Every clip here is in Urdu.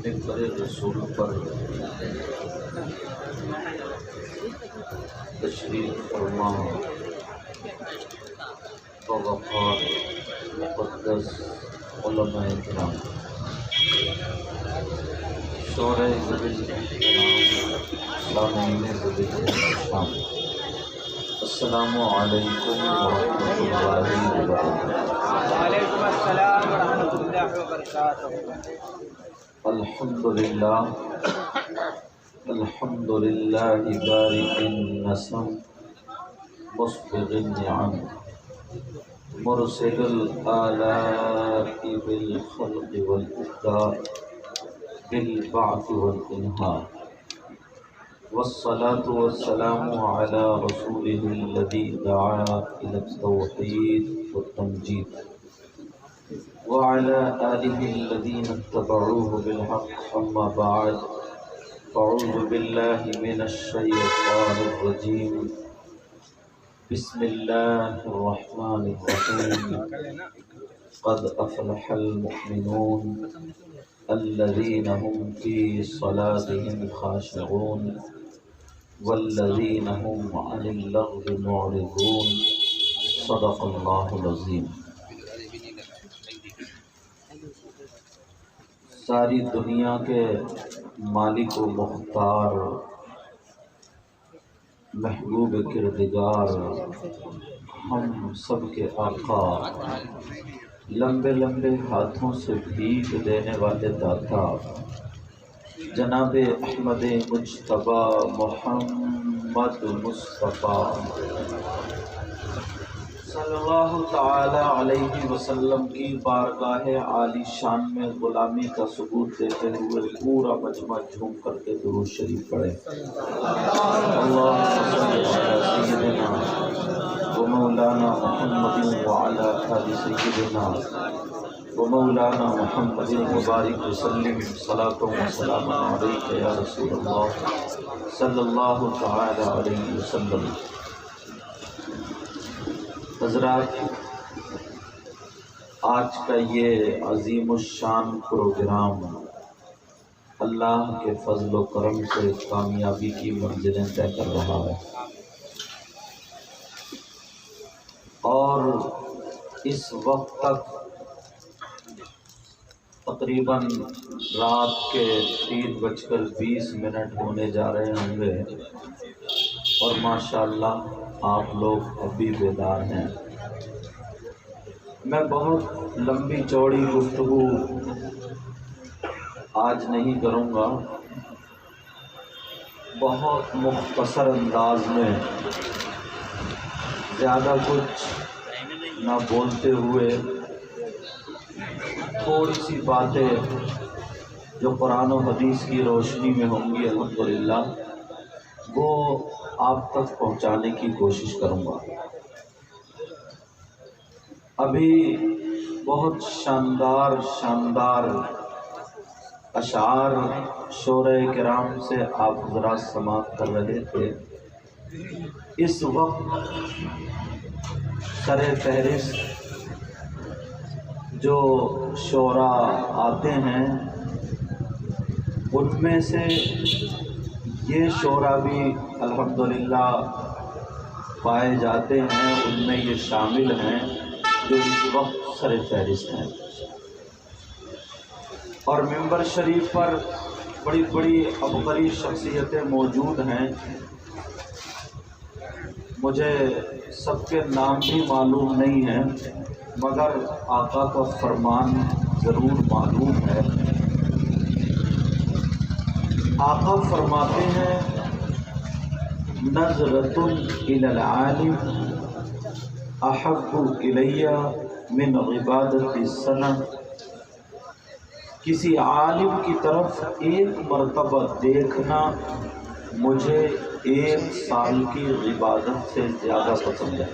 منبر رسول پر تشریف فرما و وقار مقدس علماء کرام، شورۂ ذوی احترام سامعین ذوی احترام، السلام علیکم ورحمۃ اللہ وبرکاتہ۔ وعلیکم السلام ورحمۃ اللہ وبرکاتہ۔ الحمدللہ الحمدللہ بارئ النسم مسبغ النعم مرسل الآلاء بالخلق والإبداع بالبعث والإنهاء، والصلاة والسلام على رسوله الذي دعا إلى التوحيد والتمجيد، وعلى آله الذين اتبعوه بالحق، أما بعد، فأعوذ بالله من الشيطان الرجيم، بسم الله الرحمن الرحيم، قد أفلح المؤمنون الذين هم في صلاتهم خاشعون والذين هم عن اللغو معرضون، صدق الله العظيم۔ ساری دنیا کے مالک و مختار، محبوب کردگار، ہم سب کے آقا، لمبے لمبے ہاتھوں سے بھیک دینے والے داتا جناب احمد مجتبیٰ محمد مصطفیٰ صلی اللہ تعالی علیہ وسلم کی بارگاہ عالی شان میں غلامی کا ثبوت دیتے ہوئے پورا مجمع جھوم کر کے درود شریف پڑھے۔ اللہم صلی علی سیدنا و مولانا محمد وعلی آل سیدنا و مولانا محمد مبارک وسلم، صلاۃ و سلام علیک یا رسول اللہ صلی اللہ تعالی علیہ وسلم۔ حضرات، آج کا یہ عظیم الشان پروگرام اللہ کے فضل و کرم سے کامیابی کی منزلیں طے کر رہا ہے، اور اس وقت تک تقریباً رات کے 3:20 ہونے جا رہے ہوں گے، اور ماشاءاللہ آپ لوگ ابھی بیدار ہیں۔ میں بہت لمبی چوڑی گفتگو آج نہیں کروں گا، بہت مختصر انداز میں زیادہ کچھ نہ بولتے ہوئے تھوڑی سی باتیں جو قرآن و حدیث کی روشنی میں ہوں گی الحمدللہ، وہ آپ تک پہنچانے کی کوشش کروں گا۔ ابھی بہت شاندار اشعار شورۂ کرام سے آپ حضرات سماعت کر رہے تھے۔ اس وقت سر فہرست جو شعراء آتے ہیں ان میں سے یہ شعراء بھی الحمدللہ پائے جاتے ہیں، ان میں یہ شامل ہیں جو اس وقت سر فہرست ہیں۔ اور منبر شریف پر بڑی بڑی عبقری شخصیتیں موجود ہیں، مجھے سب کے نام بھی معلوم نہیں ہیں، مگر آقا کا فرمان ضرور معلوم ہے۔ آقا فرماتے ہیں، نظرۃ الی العالم احب الی من عبادت السنہ، کسی عالم کی طرف ایک مرتبہ دیکھنا مجھے 1 سال کی عبادت سے زیادہ پسند ہے۔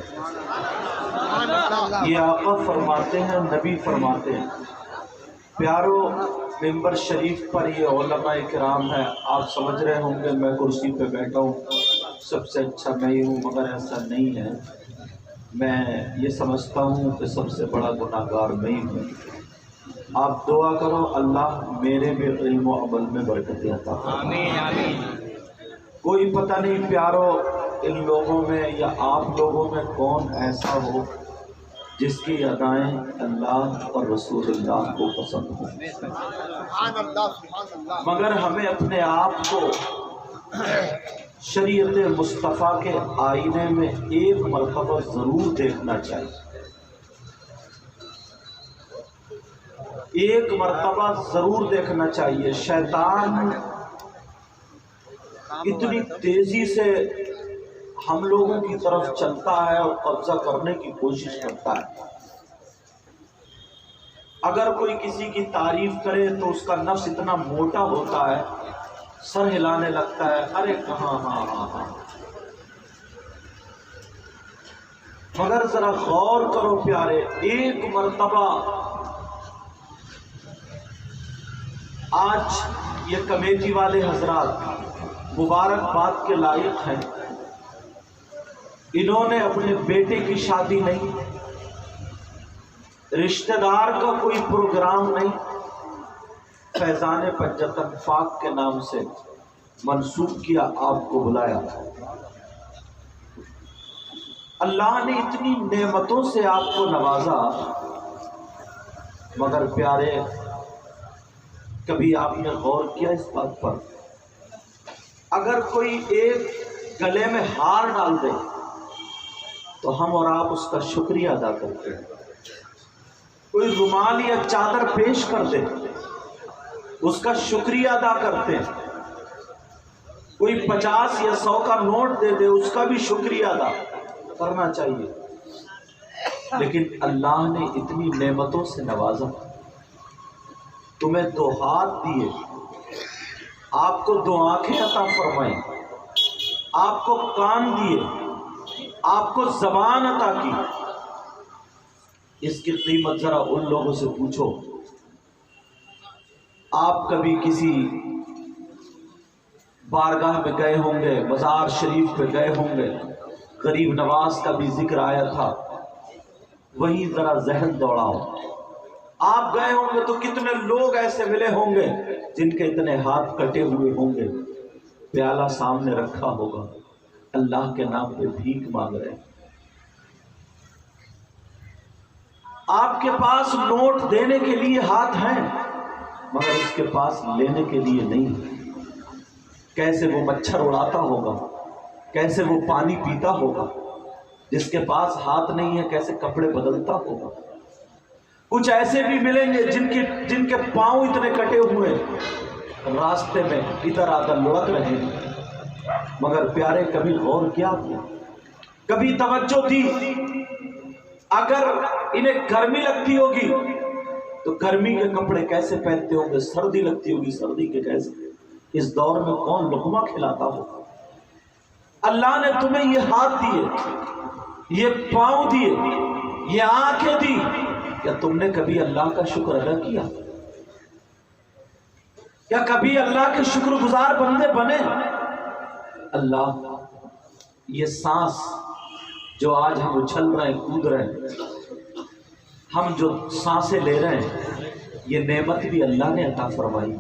یہ آقا فرماتے ہیں، نبی فرماتے ہیں۔ پیارو، منبر شریف پر یہ علماء کرام ہے، آپ سمجھ رہے ہوں گے میں کرسی پہ بیٹھا ہوں، سب سے اچھا میں ہی ہوں، مگر ایسا نہیں ہے۔ میں یہ سمجھتا ہوں کہ سب سے بڑا گناہگار میں ہی ہوں، آپ دعا کرو اللہ میرے بھی علم و عمل میں برکت عطا فرمائے۔ آمین آمین۔ کوئی پتہ نہیں پیارو ان لوگوں میں یا آپ لوگوں میں کون ایسا ہو جس کی ادائیں اللہ اور رسول اللہ کو پسند ہوں، سبحان اللہ سبحان اللہ۔ مگر ہمیں اپنے آپ کو شریعت مصطفیٰ کے آئینے میں ایک مرتبہ ضرور دیکھنا چاہیے، ایک مرتبہ ضرور دیکھنا چاہیے۔ شیطان اتنی تیزی سے ہم لوگوں کی طرف چلتا ہے اور قبضہ کرنے کی کوشش کرتا ہے۔ اگر کوئی کسی کی تعریف کرے تو اس کا نفس اتنا موٹا ہوتا ہے، سر ہلانے لگتا ہے، ارے کہاں ہاں ہاں ہاں۔ مگر ذرا غور کرو پیارے، ایک مرتبہ آج یہ کمیٹی والے حضرات مبارکباد کے لائق ہیں، انہوں نے اپنے بیٹے کی شادی نہیں، رشتہ دار کا کوئی پروگرام نہیں، فیضان پنجتن فاق کے نام سے منسوب کیا، آپ کو بلایا۔ اللہ نے اتنی نعمتوں سے آپ کو نوازا، مگر پیارے کبھی آپ نے غور کیا اس بات پر؟ اگر کوئی ایک گلے میں ہار ڈال دے تو ہم اور آپ اس کا شکریہ ادا کرتے ہیں، کوئی رومال یا چادر پیش کر دے اس کا شکریہ ادا کرتے ہیں، کوئی 50 یا 100 کا نوٹ دے دے اس کا بھی شکریہ ادا کرنا چاہیے۔ لیکن اللہ نے اتنی نعمتوں سے نوازا، تمہیں 2 ہاتھ دیے، آپ کو 2 آنکھیں عطا فرمائیں، آپ کو کان دیے، آپ کو زبان عطا کی۔ اس کی قیمت ذرا ان لوگوں سے پوچھو، آپ کبھی کسی بارگاہ میں گئے ہوں گے، مزار شریف پہ گئے ہوں گے، غریب نواز کا بھی ذکر آیا تھا، وہیں ذرا ذہن دوڑاؤ، آپ گئے ہوں گے تو کتنے لوگ ایسے ملے ہوں گے جن کے اتنے ہاتھ کٹے ہوئے ہوں گے، پیالہ سامنے رکھا ہوگا، اللہ کے نام پہ بھیک مانگ رہے ہیں۔ آپ کے پاس نوٹ دینے کے لیے ہاتھ ہیں مگر اس کے پاس لینے کے لیے نہیں۔ کیسے وہ مچھر اڑاتا ہوگا، کیسے وہ پانی پیتا ہوگا، جس کے پاس ہاتھ نہیں ہے کیسے کپڑے بدلتا ہوگا۔ کچھ ایسے بھی ملیں گے جن کے پاؤں اتنے کٹے ہوئے راستے میں ادھر آدھر لڑک رہے ہیں، مگر پیارے کبھی غور کیا کیا، کبھی توجہ دی؟ اگر انہیں گرمی لگتی ہوگی تو گرمی کے کپڑے کیسے پہنتے ہوں گے، سردی لگتی ہوگی سردی کے کیسے، اس دور میں کون لقمہ کھلاتا ہوگا۔ اللہ نے تمہیں یہ ہاتھ دیے، یہ پاؤں دیے، یہ آنکھیں دی، کیا تم نے کبھی اللہ کا شکر ادا کیا؟ کیا کبھی اللہ کے شکر گزار بندے بنے؟ اللہ یہ سانس جو آج ہم اچھل رہے ہیں، کود رہے ہیں، ہم جو سانسیں لے رہے ہیں، یہ نعمت بھی اللہ نے عطا فرمائی۔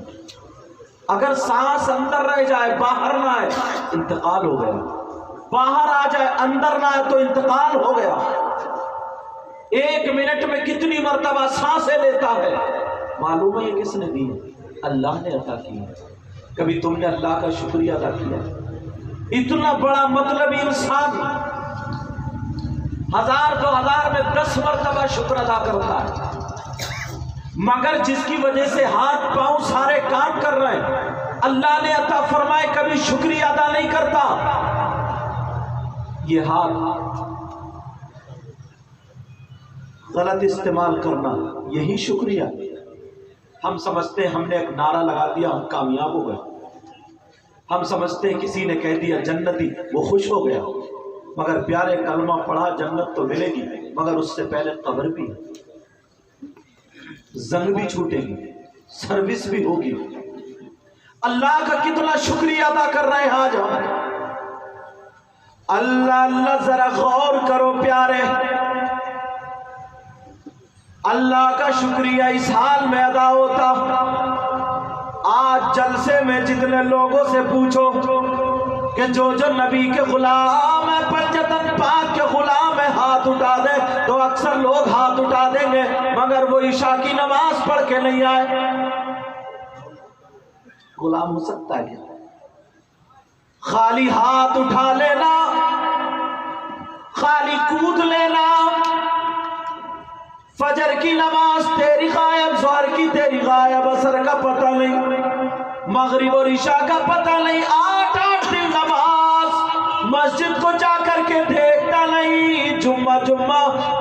اگر سانس اندر رہ جائے باہر نہ آئے انتقال ہو گیا، باہر آ جائے اندر نہ آئے تو انتقال ہو گیا۔ 1 منٹ میں کتنی مرتبہ سانسیں لیتا ہے، معلوم ہے یہ کس نے دی ہے؟ اللہ نے عطا کی ہے۔ کبھی تم نے اللہ کا شکریہ ادا کیا؟ اتنا بڑا مطلبی انسان 1000 2000 میں 10 مرتبہ شکر ادا کرتا ہے، مگر جس کی وجہ سے ہاتھ پاؤں سارے کام کر رہے ہیں، اللہ نے عطا فرمائے کبھی شکریہ ادا نہیں کرتا۔ یہ ہاتھ غلط استعمال کرنا یہی شکریہ۔ ہم سمجھتے ہیں ہم نے ایک نعرہ لگا دیا ہم کامیاب ہو گئے، ہم سمجھتے ہیں کسی نے کہہ دیا جنتی وہ خوش ہو گیا، مگر پیارے کلمہ پڑھا جنت تو ملے گی مگر اس سے پہلے قبر بھی ہے، زنگ بھی چھوٹے گی، سروس بھی ہوگی۔ اللہ کا کتنا شکریہ ادا کر رہے ہیں آج ہم۔ اللہ اللہ ذرا غور کرو پیارے، اللہ کا شکریہ اس حال میں ادا ہوتا. آج جلسے میں جتنے لوگوں سے پوچھو کہ جو نبی کے غلام ہیں، پنجتن پاک کے غلام ہیں، ہاتھ اٹھا دے، تو اکثر لوگ ہاتھ اٹھا دیں گے، مگر وہ عشاء کی نماز پڑھ کے نہیں آئے. غلام ہو سکتا ہے کیا؟ خالی ہاتھ اٹھا لینا، خالی کود لینا، فجر کی نماز تیری غائب، ظہر کی تیری غائب، عصر کا پتہ نہیں، مغرب اور عشاء کا پتہ نہیں، 8 دن نماز مسجد کو جا کر کے دیکھتا نہیں، جمعہ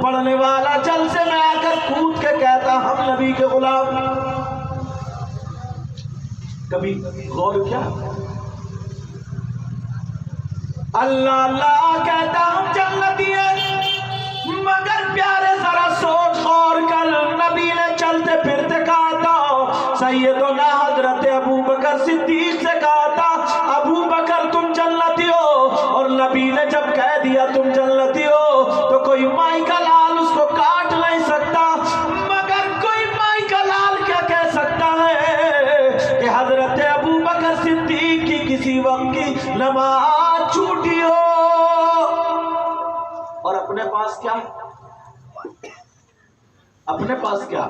پڑھنے والا جلسے میں آ کر کود کے کہتا ہم نبی کے غلام. کبھی غور کیا؟ اللہ اللہ کہتا ہم جنتی ہیں، مگر پیارے ذرا سوچ غور کر، نبی نے چلتے پھرتے کہا تھا، سیدنا حضرت ابو بکر صدیق سے کہا تھا ابو بکر تم جنتی ہو، اور نبی نے جب کہہ دیا تم جنتی ہو تو کوئی مائی کا لال اس کو کاٹ نہیں سکتا، مگر کوئی مائی کا لال کیا کہہ سکتا ہے کہ حضرت ابو بکر صدیق کی کسی وقت کی نماز چھوٹی ہو. اور اپنے پاس کیا؟ اپنے پاس کیا؟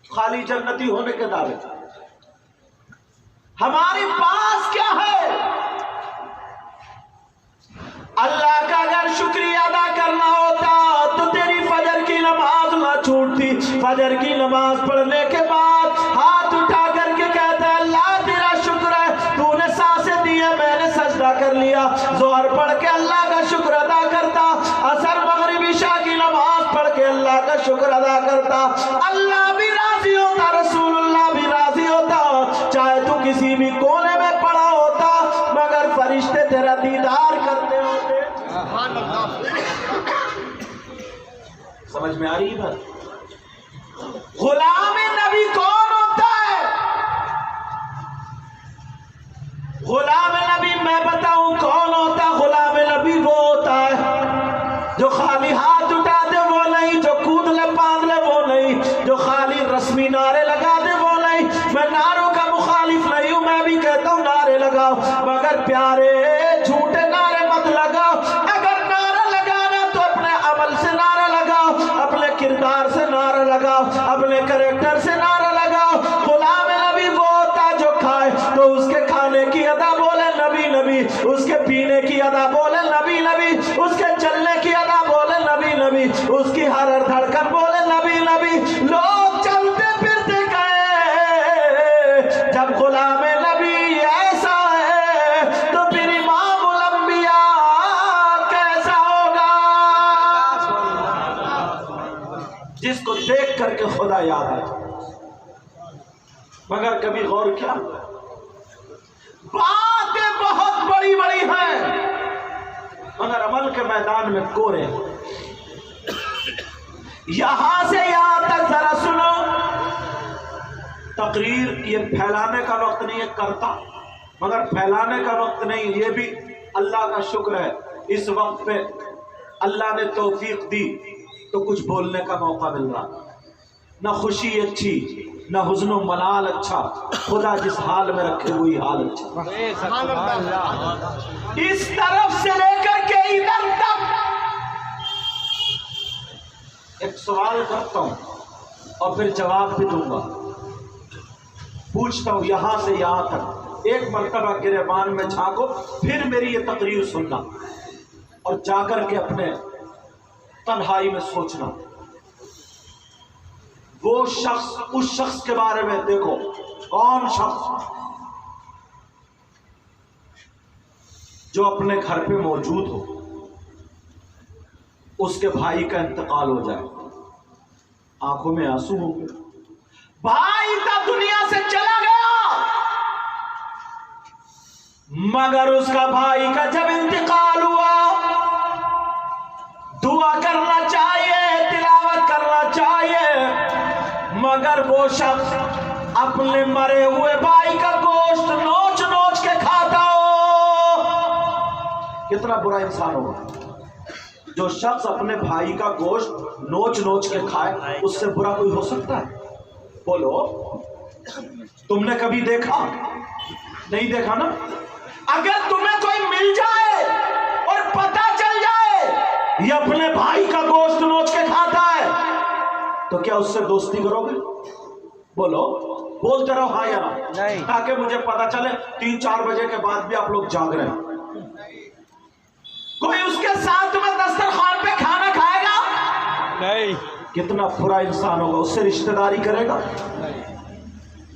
خالی جنتی ہونے کے دعوے. ہمارے پاس کیا ہے؟ اللہ کا اگر شکریہ ادا کرنا ہوتا تو تیری فجر کی نماز نہ چھوٹتی. فجر کی نماز پڑھنے کے بعد ہاتھ اٹھا کر کے کہتا اللہ تیرا شکر ہے، تو نے سانسیں دی ہیں، میں نے سجدہ کر لیا. ظہر پڑھ کے اللہ کا شکر ادا کرتا، عصر مغرب عشاء کی نماز پڑھ کے اللہ کا شکر ادا کرتا. اللہ بھی راضی ہوتا، رسول اللہ بھی راضی ہوتا، چاہے تو کسی بھی کونے میں پڑا ہوتا، مگر فرشتے تیرا دیدار کرتے ہوتے. سمجھ میں آ رہی بات؟ غلام نبی کون ہوتا ہے؟ غلام نبی میں بتاؤں کون ہوتا ہے؟ غلام نبی وہ ہوتا ہے جو خالی ہاتھ اٹھا دے وہ نہیں، جو کود لے باندھ لے وہ نہیں، جو خالی رسمی نعرے لگا دے وہ نہیں. میں نعروں کا مخالف نہیں ہوں، میں بھی کہتا ہوں نعرے لگاؤ، مگر پیارے جھوٹے نعرے مت لگاؤ. اگر نعرہ لگانا تو اپنے عمل سے نعرہ لگاؤ، اپنے کردار سے نعرہ لگاؤ، اپنے کریکٹر سے نعرہ لگاؤ. غلام نبی وہ ہوتا جو کھائے تو اس کے کھانے کی ادا بولے نبی نبی، اس کے پینے کی ادا بولے نبی نبی، اس کے چلنے کی ادا بولے نبی نبی، اس کی ہر دھڑکن بولے نبی نبی. لوگ چلتے پھرتے گئے، جب غلام نبی ایسا ہے تو پھر امام الانبیاء کیسا ہوگا؟ جس کو دیکھ کر کے خدا یاد آئے. مگر کبھی غور کیا؟ باتیں بہت بڑی بڑی ہیں مگر عمل کے میدان میں کورے. یہاں سے یہاں تک ذرا سنو، تقریر یہ پھیلانے کا وقت نہیں ہے، کرتا مگر پھیلانے کا وقت نہیں. یہ بھی اللہ کا شکر ہے، اس وقت پہ اللہ نے توفیق دی تو کچھ بولنے کا موقع مل رہا. نہ خوشی اچھی، نہ حزن و ملال اچھا، خدا جس حال میں رکھے وہی حال اچھا. اس طرف سے لے کر کے ادھر تک ایک سوال کرتا ہوں اور پھر جواب بھی دوں گا. پوچھتا ہوں یہاں سے یہاں تک، ایک مرتبہ گریبان میں جھانکو، پھر میری یہ تقریر سننا اور جا کر کے اپنے تنہائی میں سوچنا. وہ شخص، اس شخص کے بارے میں دیکھو، کون شخص جو اپنے گھر پہ موجود ہو، اس کے بھائی کا انتقال ہو جائے، آنکھوں میں آنسو ہوں گے. بھائی کا دنیا سے چلا گیا، مگر اس کا بھائی کا جب انتقال ہوا، دعا کرنا چاہیے، تلاوت کرنا چاہیے، مگر وہ شخص اپنے مرے ہوئے بھائی کا گوشت نوچ نوچ کے کھاتا ہو. کتنا برا انسان ہوگا. جو شخص اپنے بھائی کا گوشت نوچ نوچ کے کھائے اس سے برا کوئی ہو سکتا ہے؟ بولو، تم نے کبھی دیکھا؟ نہیں دیکھا نا؟ اگر تمہیں کوئی مل جائے اور پتہ چل جائے یہ اپنے بھائی کا گوشت نوچ کے کھاتا ہے تو کیا اس سے دوستی کرو گے؟ بولو، بولتے رہو ہاں یا نہیں، تاکہ مجھے پتا چلے 3-4 بجے کے بعد بھی آپ لوگ جاگ رہے ہیں۔ کوئی اس کے ساتھ میں دسترخوان پہ کھانا کھائے گا؟ نہیں، کتنا برا انسان ہوگا، اس سے رشتہ داری کرے گا؟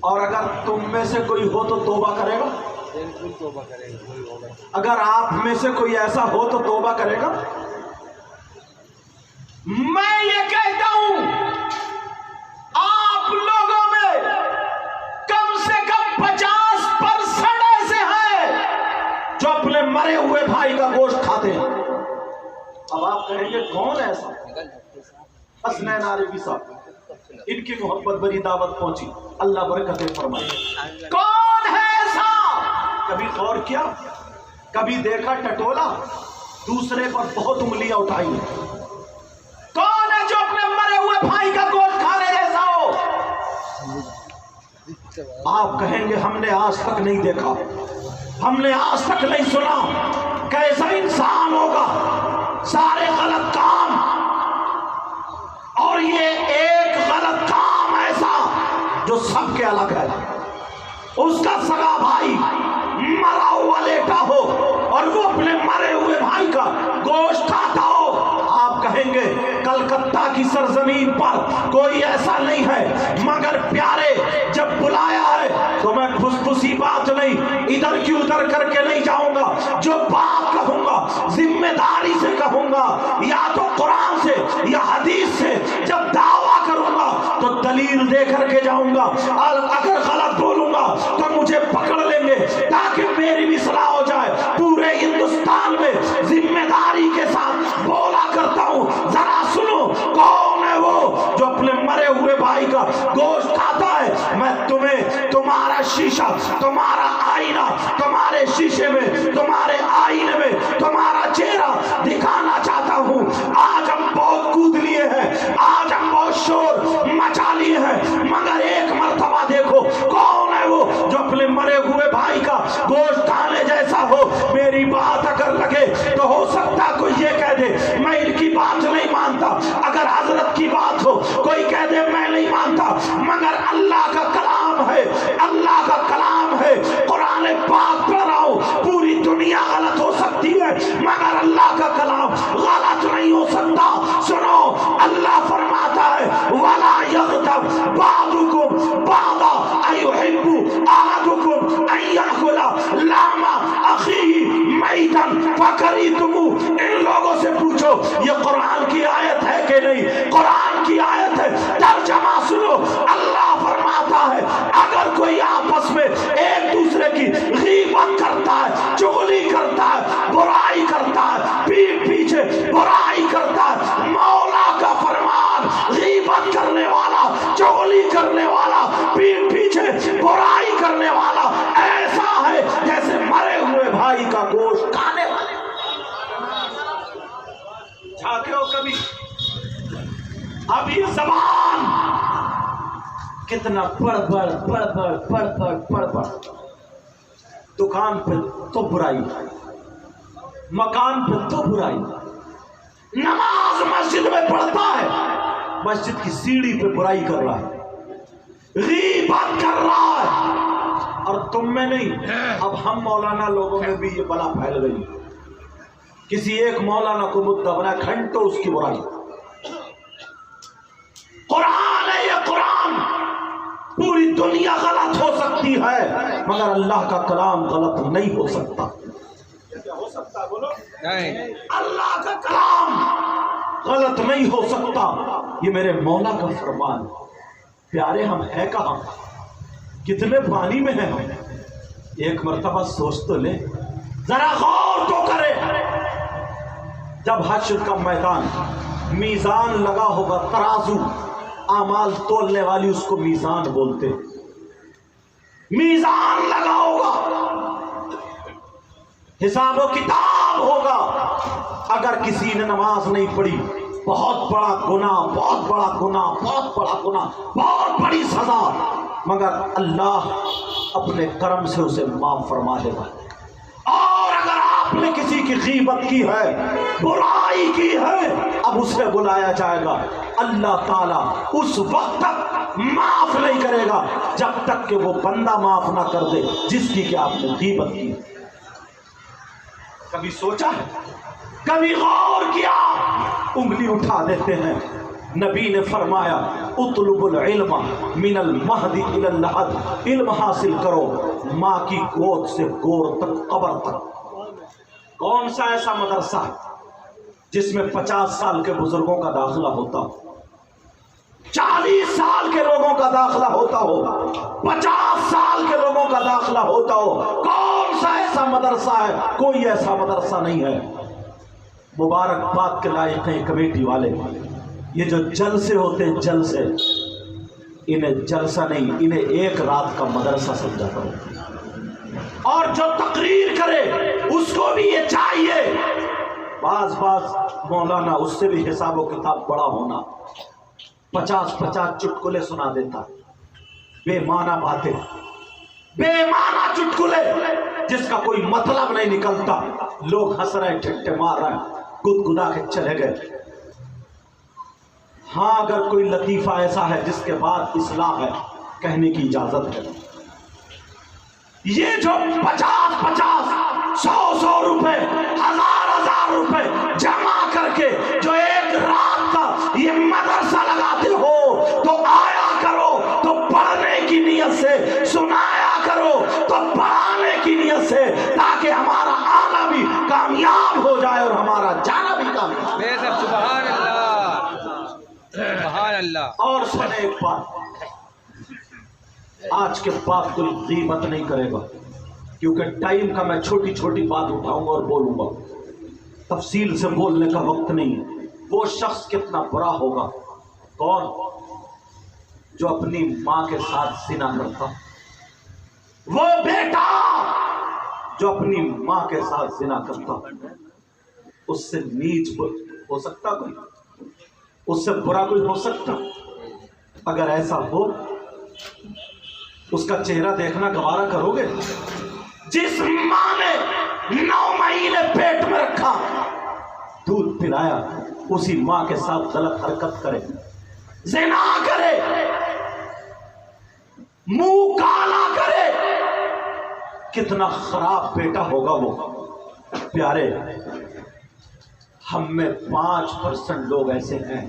اور اگر تم میں سے کوئی ہو تو توبہ کرے گا؟ بالکل توبہ کرے گا، کوئی ہوگا۔ اگر آپ میں سے کوئی ایسا ہو تو توبہ کرے گا؟ میں یہ کہتا ہوں آپ لوگوں میں کم سے کم 50% ایسے ہیں جو اپنے مرے ہوئے بھائی کا گوشت کھاتے ہیں۔ اب آپ کہیں گے کون ایسا؟ حسنین عارفی صاحب، ان کی محبت بری دعوت پہنچی، اللہ برکتیں فرمائے۔ کون ہے ایسا؟ کبھی غور کیا؟ کبھی دیکھا ٹٹولا؟ دوسرے پر بہت انگلیاں اٹھائی؟ کون ہے جو اپنے مرے ہوئے بھائی کا گوشت کھانے جیسا ہو؟ آپ کہیں گے ہم نے آج تک نہیں دیکھا، ہم نے آج تک نہیں سنا۔ کیسا انسان ہوگا؟ سارے غلط کام، اور یہ ایک غلط کام ایسا جو سب کے الگ ہے۔ اس کا سگا بھائی مرا ہوا لیٹا ہو اور وہ اپنے مرے ہوئے بھائی کا گوشت کھاتا ہو، آپ کہیں گے کلکتہ کی سرزمین پر کوئی ایسا نہیں ہے، مگر پیارے جب بلایا ہے تو میں پھسی بات نہیں، ادھر کی ادھر کر کے نہیں جاؤں گا۔ جو بات کہوں گا ذمہ داری سے کہوں گا، یا تو قرآن سے یا حدیث سے۔ جب دعویٰ کروں گا تو دلیل دے کر کے جاؤں گا، اور اگر غلط بولوں گا تو مجھے پکڑ لیں گے تاکہ میری بھی اصلاح ہو جائے۔ پورے ہندوستان میں ذمہ داری کے ساتھ بولا کرتا ہوں، ذرا سنو کون ہے وہ جو اپنے مرے ہوئے بھائی کا گوشت کھاتا ہے۔ میں تمہیں تمہارا شیشہ، تمہارا آئینہ، تمہارے شیشے میں، تمہارے آئینے میں تمہارا چہرہ دکھانا چاہتا ہوں۔ آج ہم بہت کود لیے ہیں، آج ہم بہت شور مچا لیے ہیں، مگر ایک مرتبہ دیکھو کون ہے وہ جو اپنے مرے ہوئے بھائی کا گوشت کھانے جیسا ہو۔ میری بات اگر لگے تو ہو سکتا کوئی یہ کہہ دے میں ان کی بات نہیں مانتا، اگر حضرت کی بات ہو کوئی کہہ دے میں نہیں مانتا، مگر اللہ کا کلام ہے، اللہ کا کلام ہے۔ قرآن پاک پڑھ رہا ہوں، پوری دنیا غلط ہو سکتی ہے مگر اللہ کا کلام غلط نہیں ہو سکتا۔ سنو، اللہ فرماتا ہے وَلَا يَغْتَبْ بَعْضُكُمْ بَعْضًا أَيُحِبُّ أَحَدُكُمْ أَن يَأْكُلَ لَحْمَ أَخِيهِ مَيْتًا فَكَرِهْتُمُوهُ۔ ان لوگوں سے پوچھو یہ قرآن کی آیت ہے کہ نہیں؟ قرآن کی آیت ہے، ترجمہ سنو۔ اللہ فرماتا ہے اگر کوئی آپس میں ایک دوسرے کی غیبت کرتا ہے، چغلی کرتا ہے، برائی کرتا ہے، پیٹھ پیچھے برائی کرتا ہے، مولا کا فرمان غیبت کرنے والا، چغلی کرنے والا، پیٹھ پیچھے برائی کرنے والا ایسا ہے جیسے مرے ہوئے بھائی کا گوشت کھانے والا۔ جھانکے ہو کبھی؟ اب یہ زبان کتنا پڑھ پڑھ دکان پہ تو برائی، مکان پہ تو برائی، نماز مسجد میں پڑھتا ہے، مسجد کی سیڑھی پہ برائی کر رہا ہے، غیبت کر رہا ہے۔ اور تم میں نہیں، اب ہم مولانا لوگوں میں بھی یہ بلا پھیل گئی، کسی ایک مولانا کو مدعا بنا گھنٹوں اس کی برائی۔ قرآن ہے یہ قرآن، پوری دنیا غلط ہو سکتی ہے مگر اللہ کا کلام غلط نہیں ہو سکتا۔ کیا ہو سکتا ہے؟ بولو نہیں، اللہ کا کلام غلط نہیں ہو سکتا، یہ میرے مولا کا فرمان۔ پیارے ہم ہے کہاں، کتنے پانی میں ہیں ہم؟ ایک مرتبہ سوچ تو لے، ذرا غور تو کرے۔ جب حشر کا میدان، میزان لگا ہوگا، ترازو، اعمال تولنے والی اس کو میزان بولتے، میزان لگا ہوگا، حساب و کتاب ہوگا، اگر کسی نے نماز نہیں پڑھی بہت بڑا گناہ، بہت بڑا گناہ، بہت بڑا گناہ، بہت بڑی سزا، مگر اللہ اپنے کرم سے اسے معاف فرما دے گا۔ اور اگر آپ نے کسی کی غیبت کی ہے، برائی کی ہے، اب اسے بلایا جائے گا، اللہ تعالیٰ اس وقت تک معاف نہیں کرے گا جب تک کہ وہ بندہ معاف نہ کر دے جس کی کہ آپ نے غیبت کی۔ کبھی سوچا ہے، کبھی غور کیا؟ انگلی اٹھا دیتے ہیں۔ نبی نے فرمایا اطلب العلم من المہد الی اللحد، علم حاصل کرو ماں کی گود سے گور تک، قبر تک۔ کون سا ایسا مدرسہ جس میں 50 سال کے بزرگوں کا داخلہ ہوتا ہو، 40 سال کے لوگوں کا داخلہ ہوتا ہو، 50 سال کے لوگوں کا داخلہ ہوتا ہو؟ کون سا ایسا مدرسہ ہے؟ کوئی ایسا مدرسہ نہیں ہے۔ مبارکباد کے لائق ہیں کمیٹی والے، یہ جو جلسے ہوتے ہیں جلسے، انہیں جلسہ نہیں، انہیں ایک رات کا مدرسہ سمجھا کرو۔ اور جو تقریر کرے اس کو بھی یہ چاہیے، بعض مولانا اس سے بھی حساب و کتاب بڑا ہونا، 50 چٹکلے سنا دیتا، بے معنی باتیں، بے معنی چٹکلے جس کا کوئی مطلب نہیں نکلتا، لوگ ہنس رہے ہیں، ٹھٹے مار رہے ہیں، گدگدا کے چلے گئے۔ ہاں اگر کوئی لطیفہ ایسا ہے جس کے بعد اصلاح ہے، کہنے کی اجازت ہے۔ یہ جو 50 100 روپے، 1000 روپے جمع کر کے جو ایک رات کا یہ مدرسہ لگاتے ہو، تو آیا کرو تو پڑھنے کی نیت سے، سنایا کرو تو پڑھانے کی نیت سے، تاکہ ہمارا آنا بھی کامیاب ہو جائے اور ہمارا جانا بھی کامیاب۔ سبحان اللہ، سبحان اللہ۔ اور سنے ایک بات، آج کے بعد کوئی غیبت نہیں کرے گا، کیونکہ ٹائم کا میں چھوٹی چھوٹی بات اٹھاؤں گا اور بولوں گا، تفصیل سے بولنے کا وقت نہیں ہے۔ وہ شخص کتنا برا ہوگا، کون؟ جو اپنی ماں کے ساتھ زنا کرتا، وہ بیٹا جو اپنی ماں کے ساتھ زنا کرتا، اس سے نیچ ہو سکتا کوئی؟ اس سے برا کوئی ہو سکتا؟ اگر ایسا ہو، اس کا چہرہ دیکھنا گوارا کرو گے؟ جس ماں نے 9 مہینے پیٹ میں رکھا، دودھ پلایا، اسی ماں کے ساتھ غلط حرکت کرے، زنا کرے، منہ کالا کرے، کتنا خراب بیٹا ہوگا وہ۔ پیارے، ہم میں 5% لوگ ایسے ہیں۔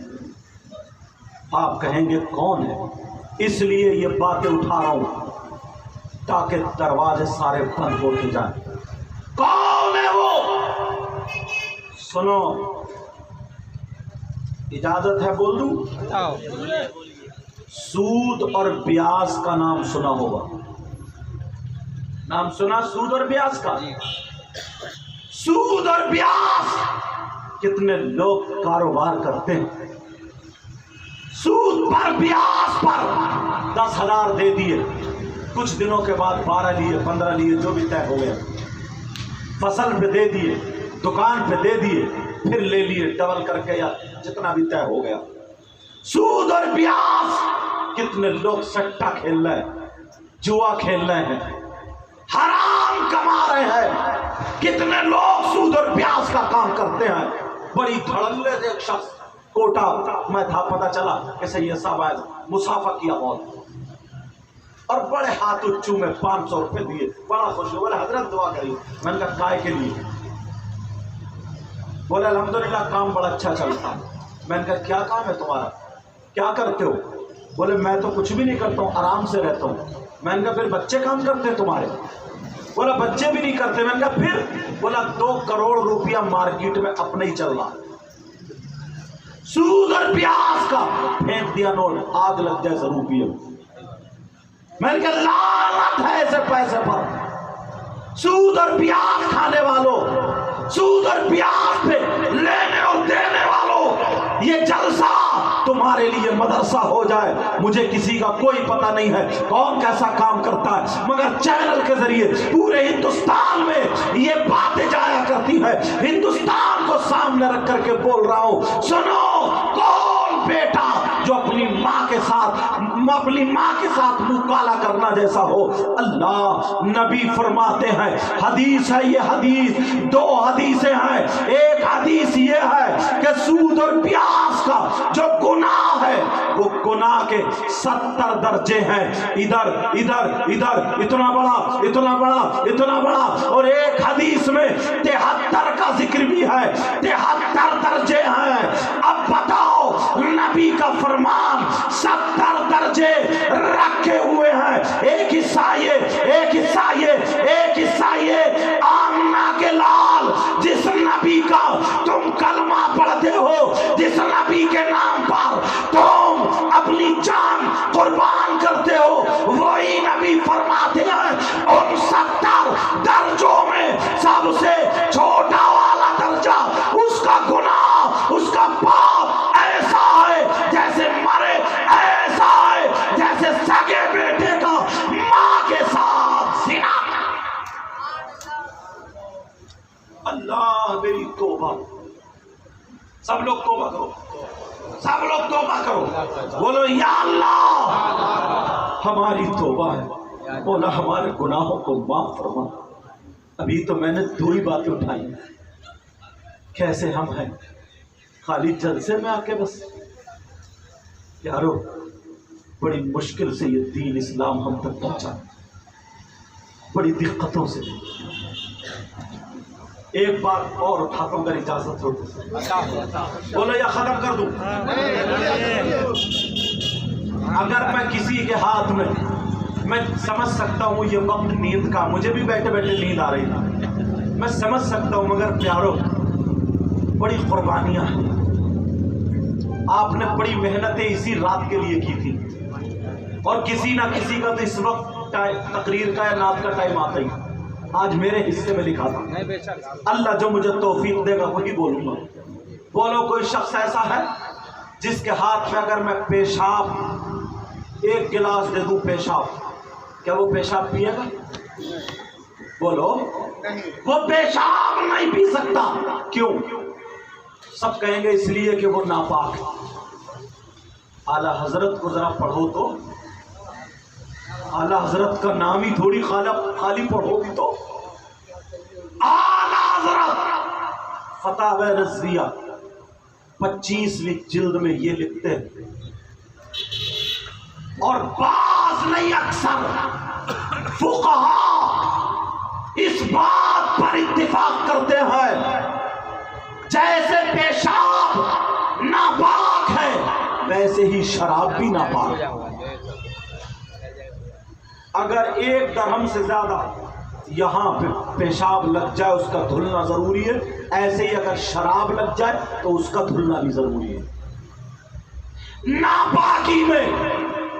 آپ کہیں گے کون ہے؟ اس لیے یہ باتیں اٹھا رہا ہوں تاکہ دروازے سارے بند ہوتے جائیں۔ کون ہے وہ؟ سنو، اجازت ہے بول دوں؟ سود اور بیاج کا نام سنا ہوگا، نام سنا سود اور بیاج کا؟ سود اور بیاج کتنے لوگ کاروبار کرتے ہیں، سود پر بیاج پر 10,000 دے دیے، کچھ دنوں کے بعد 12 لیے، 15 لیے، جو بھی طے ہو گیا، فصل پہ دے دیے، دکان پہ دے دیے، پھر لے لیے ڈبل کر کے یا جتنا بھی طے ہو گیا۔ سود اور بیاج، کتنے لوگ سٹا کھیل رہے ہیں، جوا کھیل رہے ہیں، حرام کما رہے ہیں، کتنے لوگ سود اور بیاج کا کام کرتے ہیں۔ بڑی دھڑلے سے ایک شخص کوٹا میں تھا، پتہ چلا کہ سید صاحب آئے، مسافہ کیا بہت، اور بڑے ہاتھ اچو میں 500 روپے دیے، بڑا خوش ہو، بولے حضرت دعا کریے۔ میں نے کہا کائے کے لیے؟ بولے الحمدللہ کام بڑا اچھا چلتا ہے۔ میں نے کہا کیا کام ہے تمہارا، کیا کرتے ہو؟ بولے میں تو کچھ بھی نہیں کرتا ہوں، آرام سے رہتا ہوں۔ میں نے کہا پھر بچے کام کرتے ہیں تمہارے؟ بولا بچے بھی نہیں کرتے۔ میں نے کہا پھر؟ بولا 2 کروڑ روپیہ مارکیٹ میں اپنے ہی چل رہا، سود اور بیاج کا۔ پھینک دیا نوٹ، آگ لگ جائے ضرور پیے۔ میں نے کہا لعنت ہے ایسے پیسے پر، سود اور بیاج کھانے والوں، سود اور بیاج پہ لینے اور دینے والوں۔ یہ جلسہ تمہارے لیے مدرسہ ہو جائے. مجھے کسی کا کوئی پتہ نہیں ہے کون کیسا کام کرتا ہے، مگر چینل کے ذریعے پورے ہندوستان میں یہ باتیں جایا کرتی ہے. ہندوستان کو سامنے رکھ کر کے بول رہا ہوں، سنو، کون بیٹا جو اپنی ماں کے ساتھ منہ کالا کرنا جیسا ہو. اللہ نبی فرماتے ہیں، حدیث ہے یہ حدیث، دو حدیثیں ہیں. ایک حدیث یہ ہے کہ سود اور پیاس کا جو گناہ ہے وہ گناہ کے 70 درجے ہیں، ادھر ادھر ادھر، اتنا بڑا اتنا بڑا اتنا بڑا. اور ایک حدیث میں 73 کا ذکر بھی ہے، 73 درجے ہیں. اب بتاؤ، نبی کا فرمان 70 درجے رکھے ہوئے ہیں. ایک حصہ یہ آمنہ کے لال، جس نبی کا تم کلمہ پڑھتے ہو، جس نبی کے نام پر تم اپنی جان قربان کرتے ہو، وہی نبی فرماتے ہیں ان 70 درجوں میں سب سے چھوٹا والا درجہ اس کا گناہ، اس کا پاپ ایسا ہے جیسے مرے، ایسا ہے جیسے سگے بیٹے کا ماں کے ساتھ زنا. اللہ میری توبہ. سب لوگ توبہ کرو، سب لوگ توبہ کرو، بولو یا اللہ ہماری توبہ ہے، مولا ہمارے گناہوں کو معاف فرما. ابھی تو میں نے 2 ہی باتیں اٹھائی. کیسے ہم ہیں خالی جلسے میں آ کے بس. یارو بڑی مشکل سے یہ دین اسلام ہم تک پہنچا، بڑی دقتوں سے. ایک بات اور اٹھاتا ہوں اگر اجازت ہو، بولو یا ختم کر دوں. اگر میں کسی کے ہاتھ میں سمجھ سکتا ہوں یہ وقت نیند کا، مجھے بھی بیٹھے بیٹھے نیند آ رہی تھی، میں سمجھ سکتا ہوں، مگر پیارو بڑی قربانیاں ہیں. آپ نے بڑی محنتیں اسی رات کے لیے کی تھی، اور کسی نہ کسی کا تو اس وقت تقریر کا یا نعت کا ٹائم آتا ہی. آج میرے حصے میں لکھا تھا، اللہ جو مجھے توفیق دے گا وہی بولوں گا. بولو کوئی شخص ایسا ہے جس کے ہاتھ میں اگر میں پیشاب، ایک گلاس دے دوں پیشاب، کیا وہ پیشاب پیے گا؟ بولو، وہ پیشاب نہیں پی سکتا. کیوں؟ سب کہیں گے اس لیے کہ وہ ناپاک ہے. اعلیٰ حضرت کو ذرا پڑھو تو، اعلیٰ حضرت کا نام ہی تھوڑی خالی پڑھو گی تو. اعلیٰ حضرت فتاوی رضویہ 25ویں جلد میں یہ لکھتے ہیں، اور بعض نہیں اکثر فقہاء اس بات پر اتفاق کرتے ہیں جیسے پیشاب ناپاک ہے ویسے ہی شراب بھی ناپاک ہے. اگر 1 درہم سے زیادہ یہاں پہ پیشاب لگ جائے اس کا دھلنا ضروری ہے، ایسے ہی اگر شراب لگ جائے تو اس کا دھلنا بھی ضروری ہے. ناپاکی میں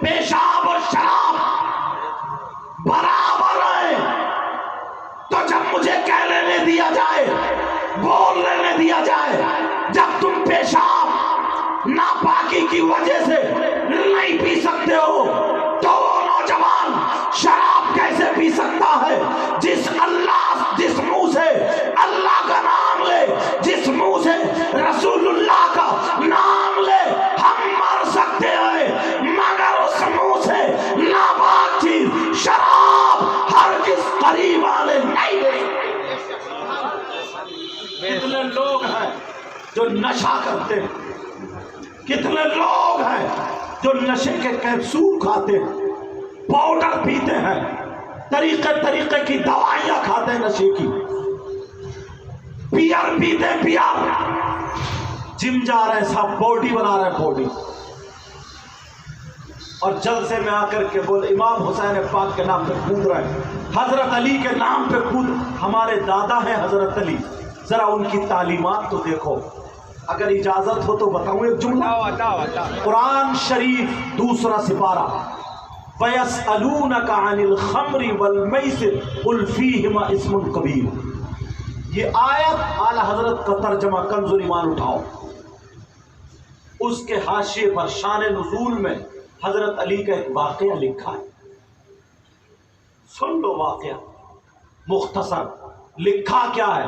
پیشاب اور شراب برابر ہیں. تو جب مجھے کہہ لینے دیا جائے، بول لینے دیا جائے، جب تم پیشاب ناپاکی کی وجہ سے نہیں پی سکتے ہو تو وہ نوجوان شراب کیسے پی سکتا ہے؟ جس منہ سے اللہ کا نام لے، جس منہ سے رسول اللہ کا نام لے، ہم مر سکتے ہیں، مگر اس منہ سے ناپاک چیز شراب ہرگز قریب آنے نہیں دے. کتنے لوگ ہیں جو نشہ کرتے ہیں، کتنے لوگ ہیں جو نشے کے کیپسول کھاتے ہیں، پاؤڈر پیتے ہیں، طریقے کی دوائیاں کھاتے ہیں نشے کی، بیئر پیتے ہیں، بیئر، جم جا رہے ہیں، صاحب باڈی بنا رہے ہیں، باڈی. اور جلسے میں آ کر کے بولے امام حسین پاک کے نام پہ کود رہے ہیں، حضرت علی کے نام پہ کود. ہمارے دادا ہیں حضرت علی، ذرا ان کی تعلیمات تو دیکھو. اگر اجازت ہو تو بتاؤں ایک جملہ. قرآن شریف 2 سپارہ، وَيَسْأَلُونَكَ عَنِ الْخَمْرِ وَالْمَيْسِرِ قُلْ فِيهِمَا اسْمٌ كَبِيرٌ. یہ آیت اعلیٰ حضرت کا ترجمہ کنز الایمان اٹھاؤ. اس کے حاشیے پر شان نزول میں حضرت علی کا ایک واقعہ لکھا ہے. سن لو واقعہ مختصر. لکھا کیا ہے؟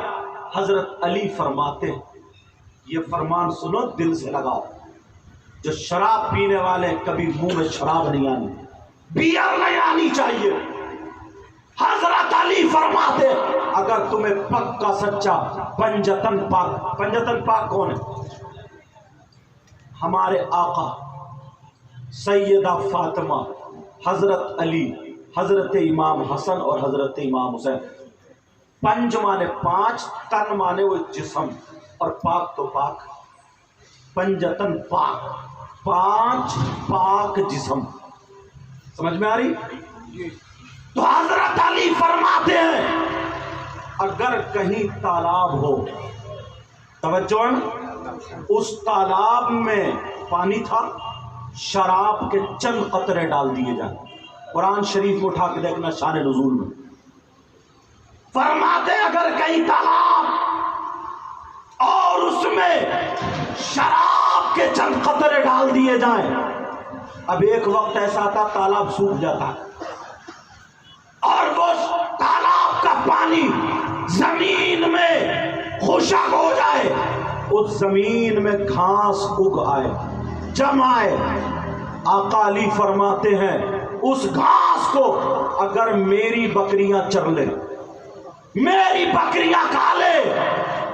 حضرت علی فرماتے ہیں، یہ فرمان سنو دل سے لگاؤ، جو شراب پینے والے کبھی منہ میں شراب نہیں آنی، بیئر نہیں آنی چاہیے. حضرت علی فرماتے اگر تمہیں پکا سچا پنجتن پاک کون ہے؟ ہمارے آقا سیدہ فاطمہ، حضرت علی، حضرت امام حسن اور حضرت امام حسین. پنج مانے پانچ، تن مانے وہ جسم، اور پاک تو پاک، پنجتن پاک، پانچ پاک جسم. سمجھ میں آ رہی؟ تو حضرت علی فرماتے ہیں اگر کہیں تالاب ہو، توجہ، اس تالاب میں پانی تھا، شراب کے چند قطرے ڈال دیے جائیں. قرآن شریف کو اٹھا کے دیکھنا شان نزول میں. فرماتے اگر کہیں تالاب اور اس میں شراب کے چند قطرے ڈال دیے جائیں، اب ایک وقت ایسا آتا تالاب سوکھ جاتا اور وہ تالاب کا پانی زمین میں خشک ہو جائے، اس زمین میں گھاس اگ آئے، جم آئے. آقا علی فرماتے ہیں اس گھاس کو اگر میری بکریاں چر لیں، میری بکریاں کھا لے،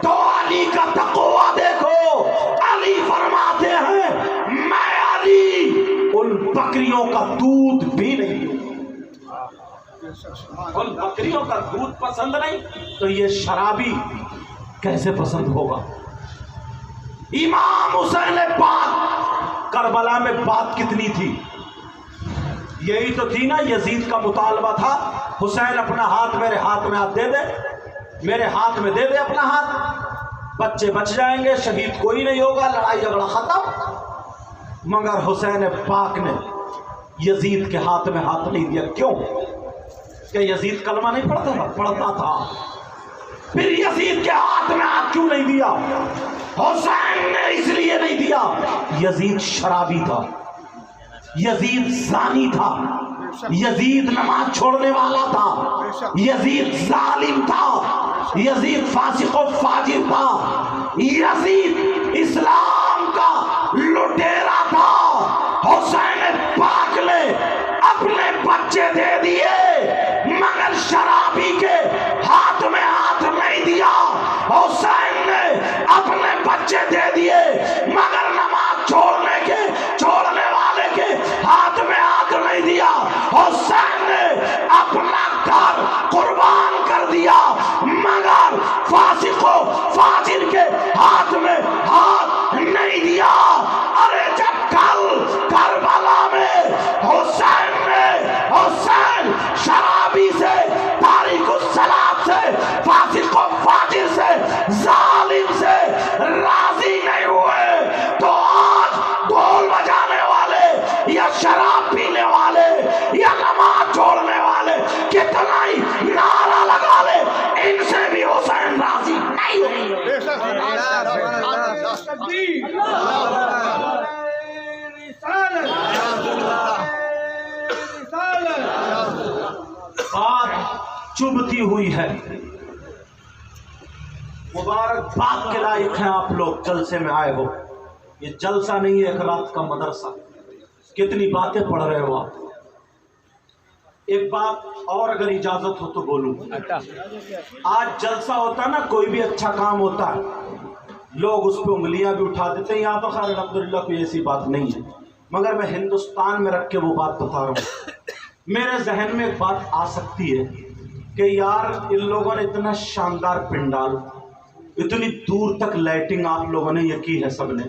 تو علی کا تقوی دیکھو. علی فرماتے ہیں میں علی ان بکریوں کا دودھ بھی نہیں لوں. ان بکریوں کا دودھ پسند نہیں تو یہ شرابی کیسے پسند ہوگا؟ امام حسین پاک، کربلا میں بات کتنی تھی؟ یہی تو تھی نا، یزید کا مطالبہ تھا حسین اپنا ہاتھ میرے ہاتھ میں دے دے، میرے ہاتھ میں دے دے اپنا ہاتھ، بچے بچ جائیں گے، شہید کوئی نہیں ہوگا، لڑائی جھگڑا ختم. مگر حسین پاک نے یزید کے ہاتھ میں ہاتھ نہیں دیا. کیوں؟ کہ یزید کلمہ نہیں پڑھتا تھا؟ پڑھتا تھا. پھر یزید کے ہاتھ میں ہاتھ کیوں نہیں دیا؟ حسین نے اس لیے نہیں دیا، یزید شرابی تھا، یزید زانی تھا، یزید نماز چھوڑنے والا تھا، یزید ظالم تھا، یزید فاسق و فاجر تھا، یزید اسلام کا لٹیرا تھا. حسین پاک نے اپنے بچے دے دیے مگر شرابی کے ہاتھ میں ہاتھ نہیں دیا. حسین نے اپنے بچے دے دیے مگر نماز چھوڑنے والے کے ہاتھ میں ہاتھ نہیں دیا. حسین نے اپنا گھر قربان کر دیا مگر فاسق و فاجر کے ہاتھ میں ہاتھ نہیں دیا. ارے جب کل کربلا میں حسین شرابی سے، تاریک الصلاۃ سے، فاسق و فاجر سے، ظالم سے راضی نہیں ہوئے تو آج ڈھول بجانے والے یا شراب پینے والے یا نماز چھوڑنے والے کتنا ہی نعرہ لگا لے، ان سے بھی حسین راضی نہیں ہوئے. بات چبھتی ہوئی ہے. مبارک بات کے لائق ہیں آپ لوگ، جلسے میں آئے ہو. یہ جلسہ نہیں ہے ایک رات کا مدرسہ. کتنی باتیں پڑھ رہے ہو آپ. ایک بات اور اگر اجازت ہو تو بولوں. آج جلسہ ہوتا نا، کوئی بھی اچھا کام ہوتا ہے، لوگ اس پہ انگلیاں بھی اٹھا دیتے ہیں. یہاں تو خیر الحمدللہ کوئی ایسی بات نہیں ہے، مگر میں ہندوستان میں رکھ کے وہ بات بتا رہا ہوں. میرے ذہن میں ایک بات آ سکتی ہے کہ یار ان لوگوں نے اتنا شاندار پنڈال، اتنی دور تک لائٹنگ آپ لوگوں نے یہ کی ہے سب نے.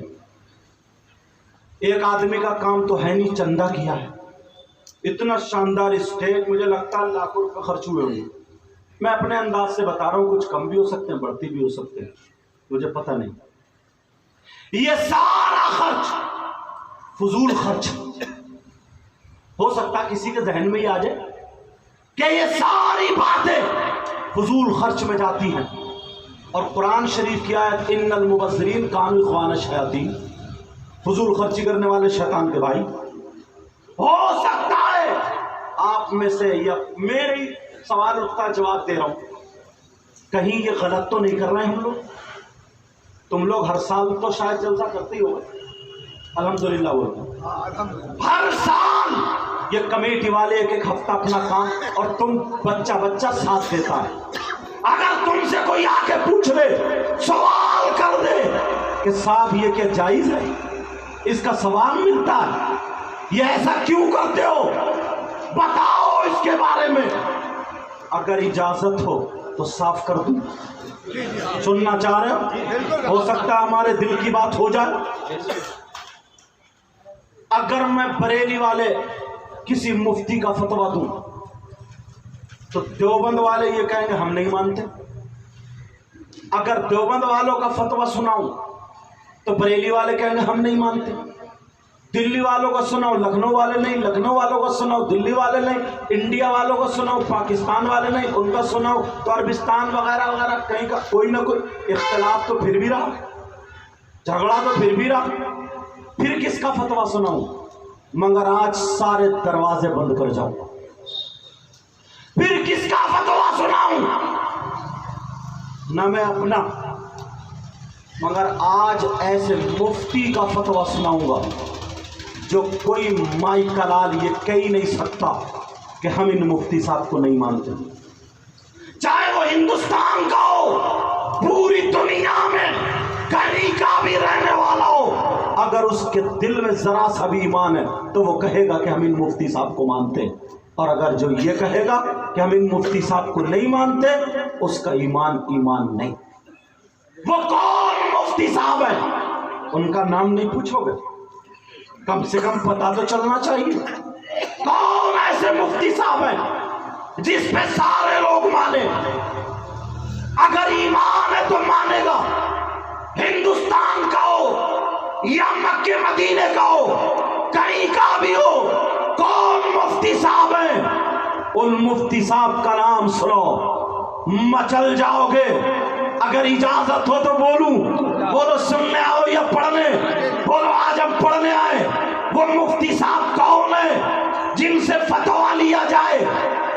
ایک آدمی کا کام تو ہے نہیں، چندہ کیا ہے. اتنا شاندار اسٹیج، مجھے لگتا ہے لاکھوں روپے خرچ ہوئے ہوں گے. میں اپنے انداز سے بتا رہا ہوں، کچھ کم بھی ہو سکتے ہیں، بڑھتی بھی ہو سکتے ہیں، مجھے پتہ نہیں. یہ سارا خرچ فضول خرچ ہو سکتا ہے کسی کے ذہن میں یہ آ جائے کہ یہ ساری باتیں فضول خرچ میں جاتی ہیں. اور قرآن شریف کی آیت ان المبذرین کانوا اخوان الشیاطین، فضول خرچی کرنے والے شیطان کے بھائی، ہو سکتا ہے آپ میں سے یا میری سوال اٹھتا جواب دے رہا ہوں، کہیں یہ غلط تو نہیں کر رہے ہم لوگ؟ تم لوگ ہر سال تو شاید جلسہ کرتے ہی ہو، الحمدللہ بولتا ہر سال یہ کمیٹی والے ایک ایک ہفتہ اپنا کام، اور تم بچہ ساتھ دیتا ہے۔ اگر تم سے کوئی آ کے پوچھ لے، سوال کر دے کہ صاحب یہ کیا جائز ہے، اس کا ثواب ملتا ہے، یہ ایسا کیوں کرتے ہو، بتاؤ اس کے بارے میں، اگر اجازت ہو تو صاف کر دوں۔ سننا چاہ رہے ہو سکتا ہے ہمارے دل کی بات ہو جائے۔ اگر میں بریلی والے کسی مفتی کا فتویٰ دوں تو دیوبند والے یہ کہیں گے ہم نہیں مانتے، اگر دیوبند والوں کا فتویٰ سناؤں تو بریلی والے کہیں گے ہم نہیں مانتے، دلی والوں کو سناؤ لکھنؤ والے نہیں، لکھنؤ والوں کو سناؤ دلی والے نہیں، انڈیا والوں کو سناؤ پاکستان والے نہیں، ان کا سناؤ تو عربستان وغیرہ وغیرہ، کہیں کا کوئی نہ کوئی اختلاف تو پھر بھی رہا، جھگڑا تو پھر بھی رہا، پھر کس کا فتویٰ سناؤں؟ مگر آج سارے دروازے بند کر جاؤں، پھر کس کا فتویٰ سناؤں؟ نہ میں اپنا، مگر آج ایسے مفتی کا فتویٰ سناؤں گا جو کوئی مائی کلال یہ کہہ نہیں سکتا کہ ہم ان مفتی صاحب کو نہیں مانتے، چاہے وہ ہندوستان کا ہو، پوری دنیا میں کہیں کا بھی رہنے والا ہو، اگر اس کے دل میں ذرا سا بھی ایمان ہے تو وہ کہے گا کہ ہم ان مفتی صاحب کو مانتے ہیں، اور اگر جو یہ کہے گا کہ ہم ان مفتی صاحب کو نہیں مانتے، اس کا ایمان نہیں۔ وہ کون مفتی صاحب ہیں؟ ان کا نام نہیں پوچھو گے؟ کم سے کم پتہ تو چلنا چاہیے، کون ایسے مفتی صاحب ہیں جس پہ سارے لوگ مانے؟ اگر ایمان ہے تو مانے گا، ہندوستان کا ہو یا مکے مدینے کا ہو، کہیں کا بھی ہو، کون مفتی صاحب ہیں؟ ان مفتی صاحب کا نام سنو، مچل جاؤ گے۔ اگر اجازت ہو تو بولو سننے آؤ یا پڑھنے؟ بولو آج ہم پڑھنے آئے۔ وہ مفتی صاحب کون ہیں جن سے فتویٰ لیا جائے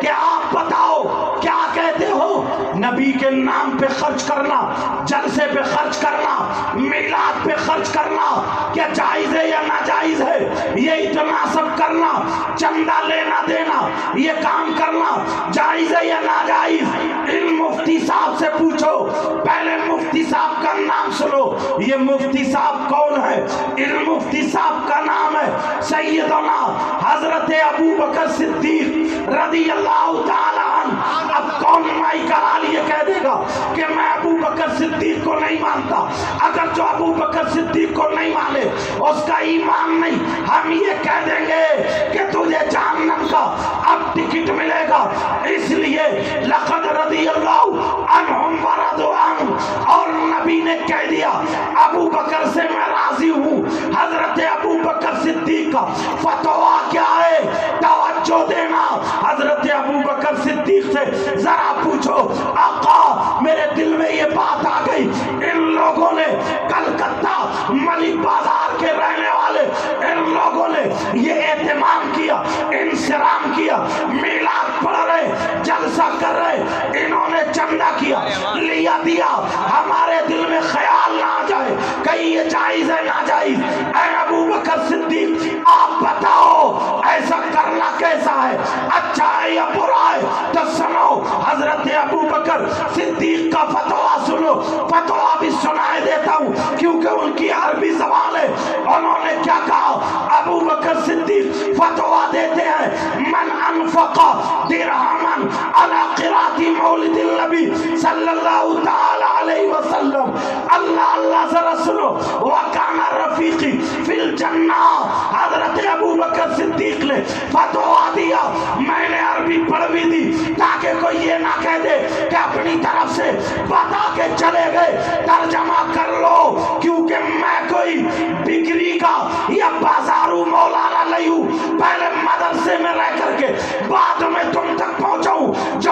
کہ آپ بتاؤ کیا کہتے ہو؟ نبی کے نام پہ خرچ کرنا، جلسے پہ خرچ کرنا، میلاد پہ خرچ کرنا کیا جائز ہے یا ناجائز ہے؟ یہ اتنا سب کرنا، چندہ لینا دینا، یہ کام کرنا جائز ہے یا ناجائز؟ ان مفتی صاحب سے پوچھو، پہلے مفتی صاحب کا نام سنو۔ یہ مفتی صاحب کون ہے؟ ان مفتی صاحب کا نام ہے سیدنا حضرت ابو بکر صدیق رضی اللہ تعالی عنہ۔ اب کون مائی کرال یہ کہہ دے گا کہ میں ابو بکر صدیق کو نہیں مانتا؟ اگر جو ابو بکر صدیق کو نہیں مانے اس کا ایمان نہیں، ہم یہ کہہ دیں گے کہ تجھے جہنم کا اب ٹکٹ ملے گا۔ اس لیے لقد رضی اللہ عنہم ورضوا عنہ، اور نبی نے کہہ دیا ابو بکر سے میں راضی ہوں۔ حضرت ابو بکر صدیق کا فتویٰ کیا ہے؟ توجہ دینا، حضرت ابو بکر صدیق سے ذرا پوچھو، آقا میرے دل میں یہ بات آ گئی، ان لوگوں نے کلکتہ ملک بازار کے رہنے والے ان لوگوں نے یہ اہتمام کیا، انصرام کیا، میلاد پڑھ رہے، جلسہ کر رہے، انہوں نے چندہ کیا، لیا دیا، ہمارے دل میں خیال نہ آ جائے کہیں یہ جائز ہے ناجائز؟ اے ابو بکر صدیق آپ بتاؤ ایسا کرنا کیسا ہے، اچھا ہے یا برا ہے؟ تو سنو، حضرت ابو بکر صدیق کا فتویٰ سنو، فتویٰ بھی سنائے دیتا ہوں کیونکہ ان کی عربی زبان ہے۔ انہوں نے کیا کہا؟ ابو بکر صدیق فتویٰ دیتے ہیں، من انفق درہما علی قرات مولد النبی صلی اللہ تعالی علیہ وسلم، اللہ ذرا سنو، وکان رفیقی فی الجنہ، حضرت ابو بکر صدیق نے فتویٰ دیا، میں نے عربی پڑھ بھی دی تاکہ کوئی یہ نہ کہہ دے کہ اپنی طرف سے بتا کے چلے گئے، ترجمہ کر لو، کیونکہ میں کوئی ڈگری کا یا بازارو مولانا نہیں ہوں، پہلے مدرسے میں رہ کر کے بعد میں تم تک پہنچاؤں، جو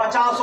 50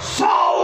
100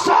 100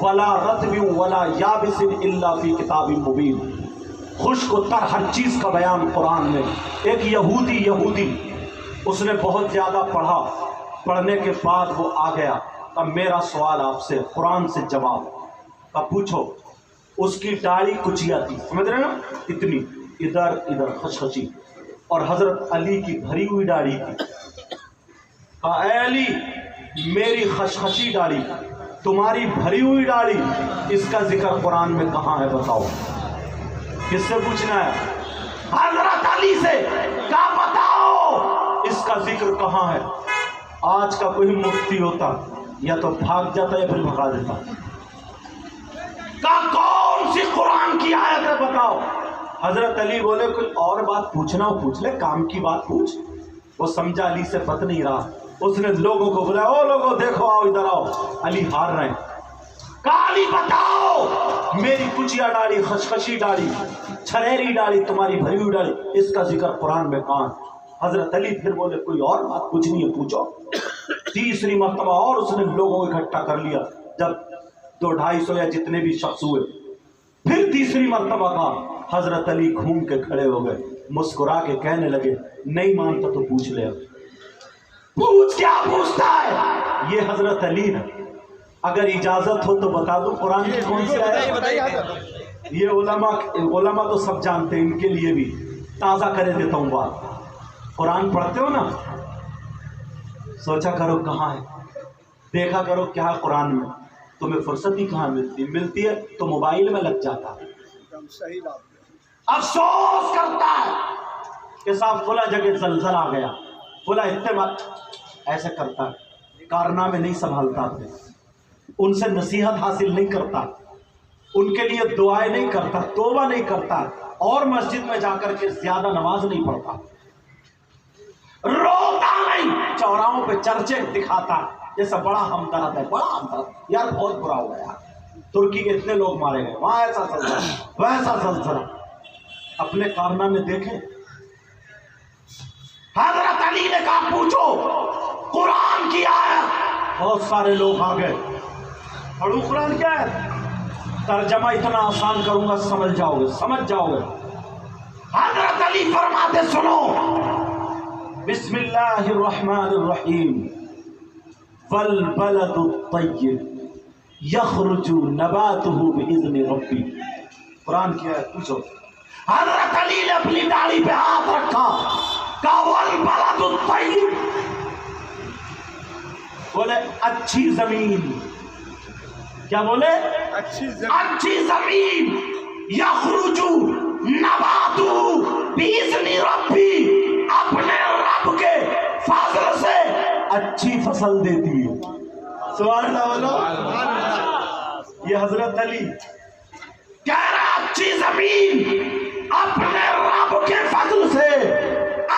ولا رطب ولا یابس الا فی کتاب مبین. خشک و تر ہر چیز کا بیان قرآن میں. ایک یہودی اس نے بہت زیادہ پڑھا، پڑھنے کے بعد وہ آ گیا. اب میرا سوال آپ سے، قرآن سے جواب. اب پوچھو، اس کی داڑھی کچیا تھی، سمجھ رہے نا، اتنی ادھر خشخشی، اور حضرت علی کی بھری ہوئی داڑھی تھی. کہا اے علی، میری خشخشی داڑھی، تمہاری بھری ہوئی داڑھی، اس کا ذکر قرآن میں کہاں ہے بتاؤ؟ کس سے پوچھنا ہے؟ حضرت علی سے. کہا بتاؤ اس کا ذکر کہاں ہے. آج کا کوئی مفتی ہوتا یا تو بھاگ جاتا یا پھر بھگا دیتا. کہا کون سی قرآن کی آیت ہے بتاؤ. حضرت علی بولے کوئی اور بات پوچھنا ہو پوچھ لے، کام کی بات پوچھ. وہ سمجھا علی سے پت نہیں رہا. اس نے لوگوں کو بلایا، او لوگوں دیکھو، آؤ ادھر آؤ. علی ہار رہے ہیں. کہا علی بتاؤ، میری کچیا ڈاڑی، خشخشی ڈاڑی، چھریری ڈاڑی، تمہاری بھری ہوئی ڈاڑی، اس کا ذکر قرآن میں کہاں؟ حضرت علی پھر بولے کوئی اور بات پوچھنی ہے پوچھو. تیسری مرتبہ اور اس نے لوگوں کو اکٹھا کر لیا. جب 200-250 یا جتنے بھی شخص ہوئے، پھر تیسری مرتبہ کہا. حضرت علی گھوم کے کھڑے ہو گئے، مسکرا کے کہنے لگے نہیں مانتا تو پوچھ لے. پوچھ کیا پوچھتا ہے؟ یہ حضرت علی ہے. اگر اجازت ہو تو بتا دوں قرآن کی کون سی آیت؟ یہ علماء تو سب جانتے ہیں، ان کے لیے بھی تازہ کرے دیتا ہوں بات. قرآن پڑھتے ہو نا، سوچا کرو کہاں ہے، دیکھا کرو کیا ہے قرآن میں. تمہیں فرصت ہی کہاں ملتی ہے تو موبائل میں لگ جاتا ہے. افسوس کرتا ہے کہ صاحب فلاں جگہ زلزلہ آ گیا، فلاں اتنے ایسے کرتا ہے، کارنامے نہیں سنبھالتا اپنے، ان سے نصیحت حاصل نہیں کرتا، ان کے لیے دعائیں نہیں کرتا، توبہ نہیں کرتا، اور مسجد میں جا کر کے زیادہ نماز نہیں پڑھتا، روتا نہیں، چوراہوں پہ چرچے دکھاتا جیسا بڑا ہمدرد ہے، بڑا ہمدرد، یار بہت برا ہوا یار، ترکی کے اتنے لوگ مارے گئے، وہاں ایسا زلزلہ ویسا زلزلہ. اپنے کارنامے دیکھیں. حضرت علی نے کہا پوچھو قرآن کی آیت. بہت سارے لوگ آ گئے. پڑھو قرآن کیا ہے؟ ترجمہ اتنا آسان کروں گا سمجھ جاؤ گے. حضرت علی فرماتے سنو، بسم اللہ الرحمن الرحیم، والبلد الطیب یخرج نباتہ بإذن ربی. قرآن کیا ہے پوچھو. حضرت علی نے اپنی داڑھی پہ ہاتھ رکھا، کہا والبلد الطیب، بولے اچھی زمین. کیا بولے؟ اچھی زمین. یخرج نباتہ بإذن ربی، اپنے رب کے فضل سے اچھی فصل دیتی ہے. سبحان اللہ بولو. یہ حضرت علی کہہ رہا اچھی زمین اپنے رب کے فضل سے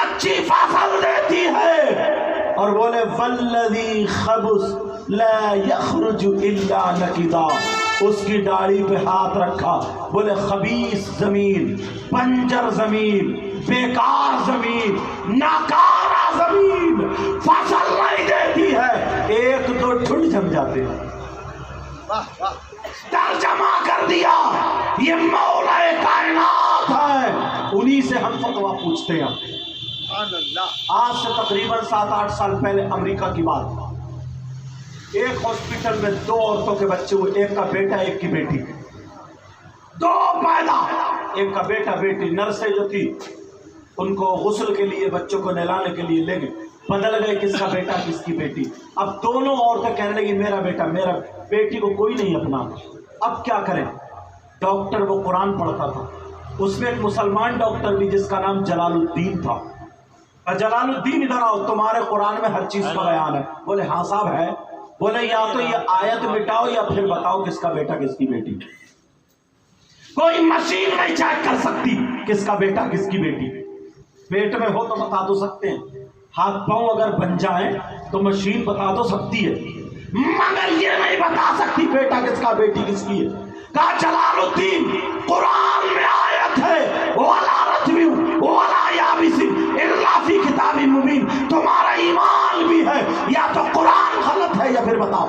اچھی فصل دیتی ہے. اور بولے والذی خبث لا یخرج الا نکدا، اس کی داڑھی پہ ہاتھ رکھا. بولے خبیث زمین، بنجر زمین، بیکار زمین، ناکارہ زمین فصل نہیں دیتی ہے، ایک دو ٹھنڈ جم جاتے ہیں. ترجمہ کر دیا یہ مولا کائنات ہے، انہی سے ہم فتویٰ پوچھتے ہیں. آج سے تقریباً 7-8 سال پہلے امریکہ کی بات، ایک ہاسپٹل میں 2 عورتوں کے بچے ہوئے، ایک کا بیٹا ایک کی بیٹی، 2 پیدا، ایک کا بیٹا بیٹی. نرسیں جو تھی ان کو غسل کے لیے بچوں کو نہلانے کے لیے لے گئے، بدل گئے کس کا بیٹا کس کی بیٹی. اب دونوں عورتیں کہنے لگی میرا بیٹا، میرا بیٹی کو کوئی نہیں اپنا. اب کیا کریں؟ ڈاکٹر وہ قرآن پڑھتا تھا، اس میں ایک مسلمان ڈاکٹر بھی جس کا نام جلال الدین تھا. جلال الدین ادھر آؤ، تمہارے قرآن میں ہر چیز کا بیان ہے. بولے ہاں صاحب ہے. بولے یا تو یہ آیت مٹاؤ یا پھر بتاؤ کس کا بیٹا کس کی بیٹی. کوئی مشین نہیں چیک کر سکتی کس کا بیٹا کس کی بیٹی. پیٹ میں ہو تو بتا تو سکتے ہیں، ہاتھ پاؤں اگر بن جائیں تو مشین بتا تو سکتی ہے، مگر یہ نہیں بتا سکتی بیٹا کس کا بیٹی کس کی ہے. کہا جلال الدین قرآن میں آیت ہے وَلَا رَتْبٍ وَلَا يَابِسٍ إِلَّا فِي كِتَابٍ مُبِينٍ. تمہارا ایمان بھی ہے، یا تو قرآن غلط ہے یا پھر بتاؤ.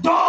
2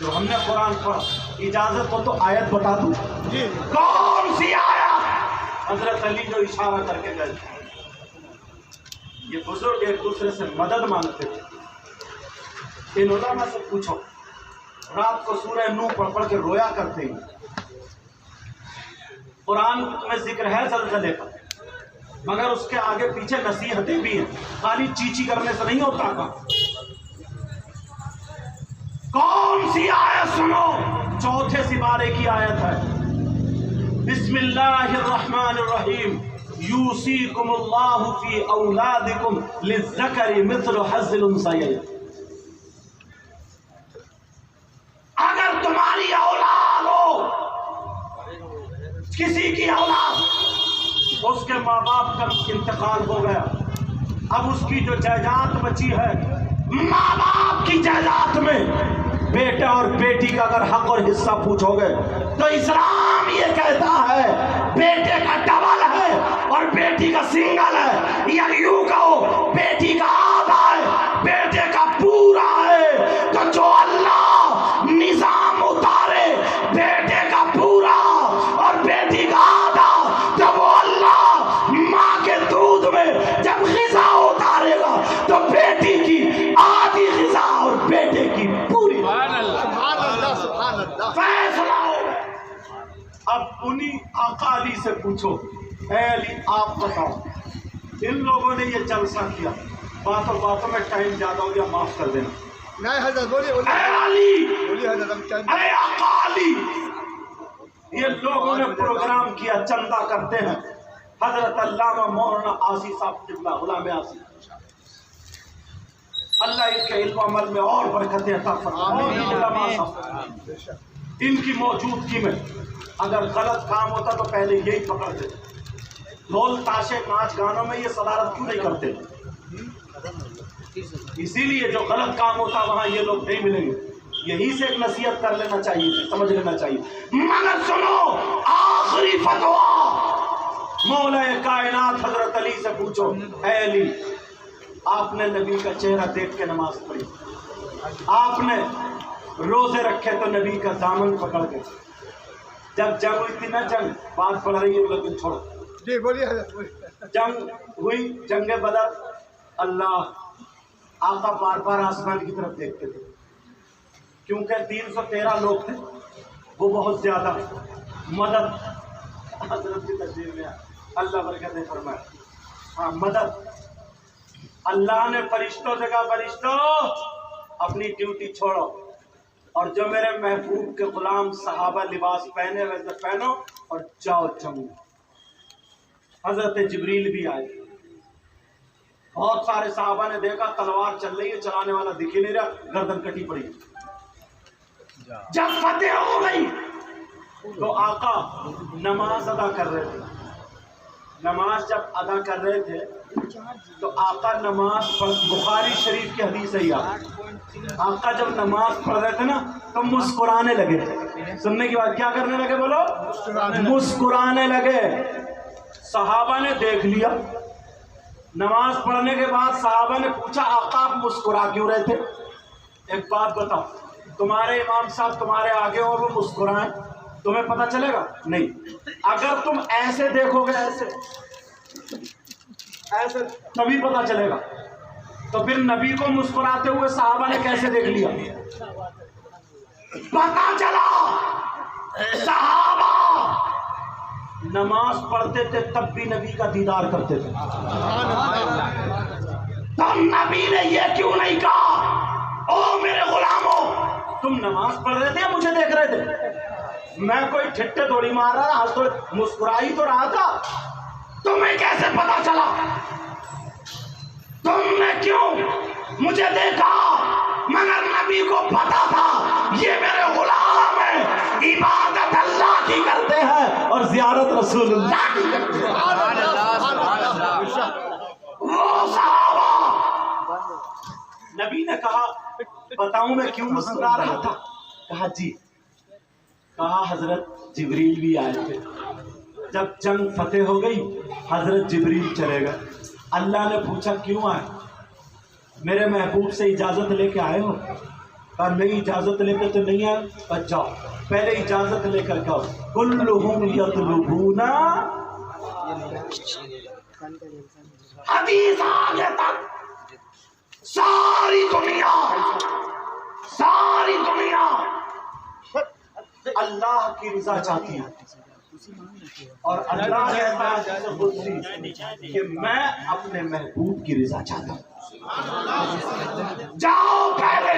جو ہم نے قرآن پڑھا، اجازت ہو تو آیت بتا دوں؟ کون سی آیت؟ حضرت علی جو اشارہ کر کے گئے، یہ بزرگ ایک دوسرے سے مدد مانگتے تھے۔ ان علماء سے پوچھو، رات کو سورہ نوح پڑھ پڑھ کے رویا کرتے ہیں۔ قرآن میں ذکر ہے زلزلے کا، مگر اس کے آگے پیچھے نصیحتیں بھی ہیں، خالی چیچی کرنے سے نہیں ہوتا کا۔ کون سی آیت سنو؟ چوتھے سپارے کی آیت ہے، بسم اللہ الرحمن الرحیم، یوصیکم اللہ فی اولادکم للذکر مثل حظ الانثیین۔ اگر تمہاری اولاد ہو، کسی کی اولاد، اس کے ماں باپ کا انتقال ہو گیا، اب اس کی جو جائیداد بچی ہے، ماں باپ کی جائیداد میں بیٹا اور بیٹی کا اگر حق اور حصہ پوچھو گے تو اسلام یہ کہتا ہے بیٹے کا ڈبل ہے اور بیٹی کا سنگل ہے، یا یوں کہو بیٹی کا آدھا ہے بیٹے کا پورا ہے۔ تو جو اللہ نظام اتارے بیٹے کا پورا اور بیٹی کا آدھا، جب وہ اللہ ماں کے دودھ میں جب غذا اتارے گا تو بیٹی کی آدھی غذا اور بیٹے کی پوری فیصلہ ہو۔ اب انہی آقا علی سے پوچھو، اے علی آپ بتاؤ، ان لوگوں نے یہ جلسہ کیا، باتوں باتوں میں ٹائم زیادہ ہو گیا، معاف کر دینا۔ نہیں حضرت بولیے اے علی، بولیے حضرت، اے آقا علی، یہ لوگوں نے پروگرام کیا، چندہ کرتے ہیں۔ حضرت علامہ مولانا آسی صاحب قبلہ، غلام آسی، اللہ ان کے علم و عمل میں اور برکتیں عطا فرمائے۔ علماء صاحب ان کی موجودگی میں اگر غلط کام ہوتا تو پہلے یہی پکڑتے، ڈھول تاشے ناچ گانوں میں یہ صدارت کیوں نہیں کرتے؟ اسی لیے جو غلط کام ہوتا وہاں یہ لوگ نہیں ملیں گے۔ یہی سے ایک نصیحت کر لینا چاہیے، سمجھ لینا چاہیے۔ مگر سنو، آخری فتویٰ، مولا کائنات حضرت علی سے پوچھو، اے علی آپ نے نبی کا چہرہ دیکھ کے نماز پڑھی، آپ نے روزے رکھے تو نبی کا دامن پکڑ کے، جب جنگ ہوئی تھی نا، جنگ بات پڑھ رہی ہے لیکن چھوڑو، جی بولیے حضرت بولیے۔ جنگ ہوئی، جنگ بدر، اللہ آقا بار بار آسمان کی طرف دیکھتے تھے، کیونکہ 313 لوگ تھے، وہ بہت زیادہ مدد حضرت کی تشریف میں اللہ برکت فرمائے۔ ہاں مدد، اللہ نے فرشتوں سے کہا فرشتوں اپنی ڈیوٹی چھوڑو اور جو میرے محبوب کے غلام صحابہ لباس پہنے ویسے پہنو اور جاؤ جنگ۔ حضرت جبریل بھی آئے، بہت سارے صحابہ نے دیکھا تلوار چل رہی ہے، چلانے والا دکھ ہی نہیں رہا، گردن کٹی پڑی۔ جب فتح ہو گئی تو آقا نماز ادا کر رہے تھے، نماز جب ادا کر رہے تھے تو آقا نماز پڑھ، بخاری شریف کی حدیث ہے یاد، آقا جب نماز پڑھ رہے تھے نا تو مسکرانے لگے، سننے کی بات کیا کرنے لگے بولو؟ مسکرانے لگے۔ صحابہ نے دیکھ لیا، نماز پڑھنے کے بعد صحابہ نے پوچھا آقا آپ مسکرا کیوں رہے تھے؟ ایک بات بتاؤ، تمہارے امام صاحب تمہارے آگے اور وہ مسکرائیں تمہیں پتہ چلے گا؟ نہیں۔ اگر تم ایسے دیکھو گے، ایسے ایسے تبھی پتہ چلے گا۔ تو پھر نبی کو مسکراتے ہوئے صحابہ نے کیسے دیکھ لیا؟ پتہ چلا صحابہ نماز پڑھتے تھے تب بھی نبی کا دیدار کرتے تھے۔ تم نبی نے یہ کیوں نہیں کہا او میرے غلاموں تم نماز پڑھ رہے تھے یا مجھے دیکھ رہے تھے؟ میں کوئی ٹھٹے تھوڑی مار رہا تھا، مسکرائی تو رہا تھا۔ تمہیں کیسے پتا چلا؟ تم نے کیوں مجھے دیکھا؟ مگر نبی کو پتا تھا یہ میرے غلام ہیں، عبادت اللہ کی کرتے ہیں اور زیارت رسول اللہ کی کرتے ہیں۔ وہ صحابہ، نبی نے کہا بتاؤں میں کیوں مسکرا رہا تھا؟ کہا جی، کہا حضرت جبریل بھی آئے تھے، جب جنگ فتح ہو گئی حضرت جبریل چلے گئے، اللہ نے پوچھا کیوں آئے؟ میرے محبوب سے اجازت لے کے آئے ہو؟ کہا نہیں اجازت لے کے تو نہیں ہے، کہا جاؤ پہلے اجازت لے کر جاؤ. کلہم یطلبون، حدیث آگے تک ساری دنیا اللہ کی رضا چاہتی ہے، اور اللہ کہتا ہے حدیث قدسی کہ میں اپنے محبوب کی رضا چاہتا ہوں. جاؤ پہلے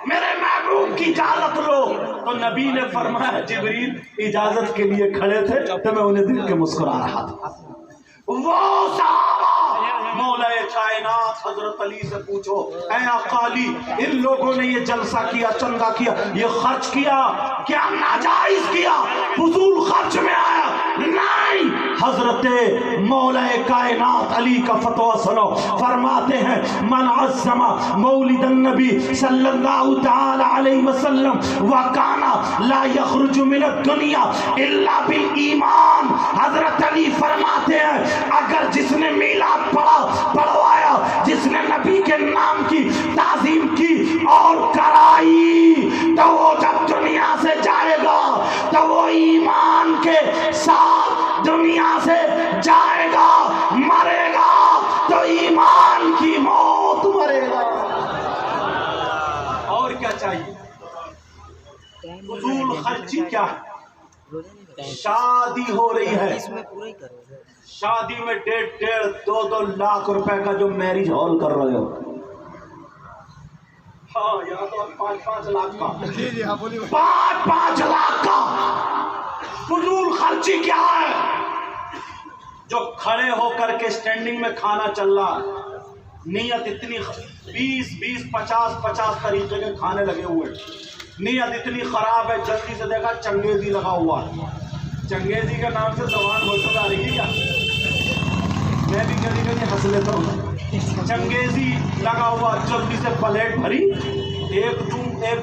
میرے محبوب کی اجازت لو. تو نبی نے فرمایا جبریل اجازت کے لیے کھڑے تھے تو میں انہیں دیکھ کے مسکرا رہا تھا. وہ صحابہ مولا کائنات حضرت علی سے پوچھو، اے آقا علی ان لوگوں نے یہ جلسہ کیا، چندہ کیا، یہ خرچ کیا، کیا ناجائز کیا، فضول خرچ میں آیا؟ نہیں. حضرت مولا کائنات علی کا فتویٰ سنو، فرماتے ہیں من عظم مولد النبی صلی اللہ تعالی علیہ وسلم وکانا لا یخرج من الدنیا الا بالایمان. حضرت علی فرماتے ہیں اگر جس نے میلاد پڑھوایا، جس نے نبی کے نام کی تعظیم کی اور کرائی، تو وہ جب دنیا سے جائے گا تو وہ ایمان کے ساتھ دنیا سے جائے گا، مرے گا تو ایمان کی موت مرے گا. اور کیا چاہیے؟ فضول خرچی کیا ہے؟ شادی ہو رہی ہے، شادی میں 1.5-2 لاکھ روپے کا جو میرج ہال کر رہے ہو، ہاں یہاں تو 5-5 لاکھ کا، جی جی ہاں بولیے. 5 لاکھ کا فضول خرچی کیا ہے؟ جو کھڑے ہو کر کے اسٹینڈنگ میں کھانا چل رہا ہے، نیت اتنی 20-50 طریقے کے کھانے لگے ہوئے، نیت اتنی خراب ہے. جلدی سے دیکھا چنگیزی لگا ہوا ہے. چنگیزی کے نام سے زبان بولتے آ رہی ہے کیا؟ میں بھی کبھی ہنس لیتا ہوں. چنگیزی لگا ہوا، جلدی سے پلیٹ بھری، ایک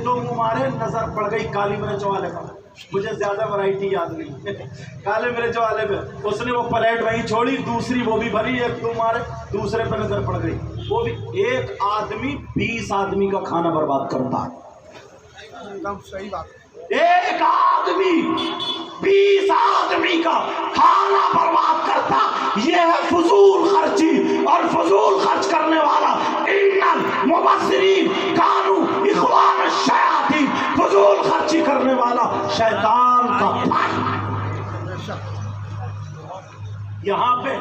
دو منہ مارے، نظر پڑ گئی کالی مرچ والے پر. مجھے زیادہ ورائٹی یاد نہیں، کالے مرچ والے پہ اس نے وہ پلیٹ وہیں چھوڑی، دوسری وہ بھی بھری، ایک دو مارے، دوسرے پہ نظر پڑ گئی. وہ بھی ایک آدمی 20 آدمی کا کھانا برباد کرتا ہے. ایک دم صحیح بات. ایک آدمی 20 آدمی کا کھانا برباد کرتا. یہ ہے فضول خرچی. اور فضول خرچ کرنے والا ان المبذرین کانوا اخوان الشیاطین، فضول خرچی کرنے والا شیطان کا بھائی. یہاں پہ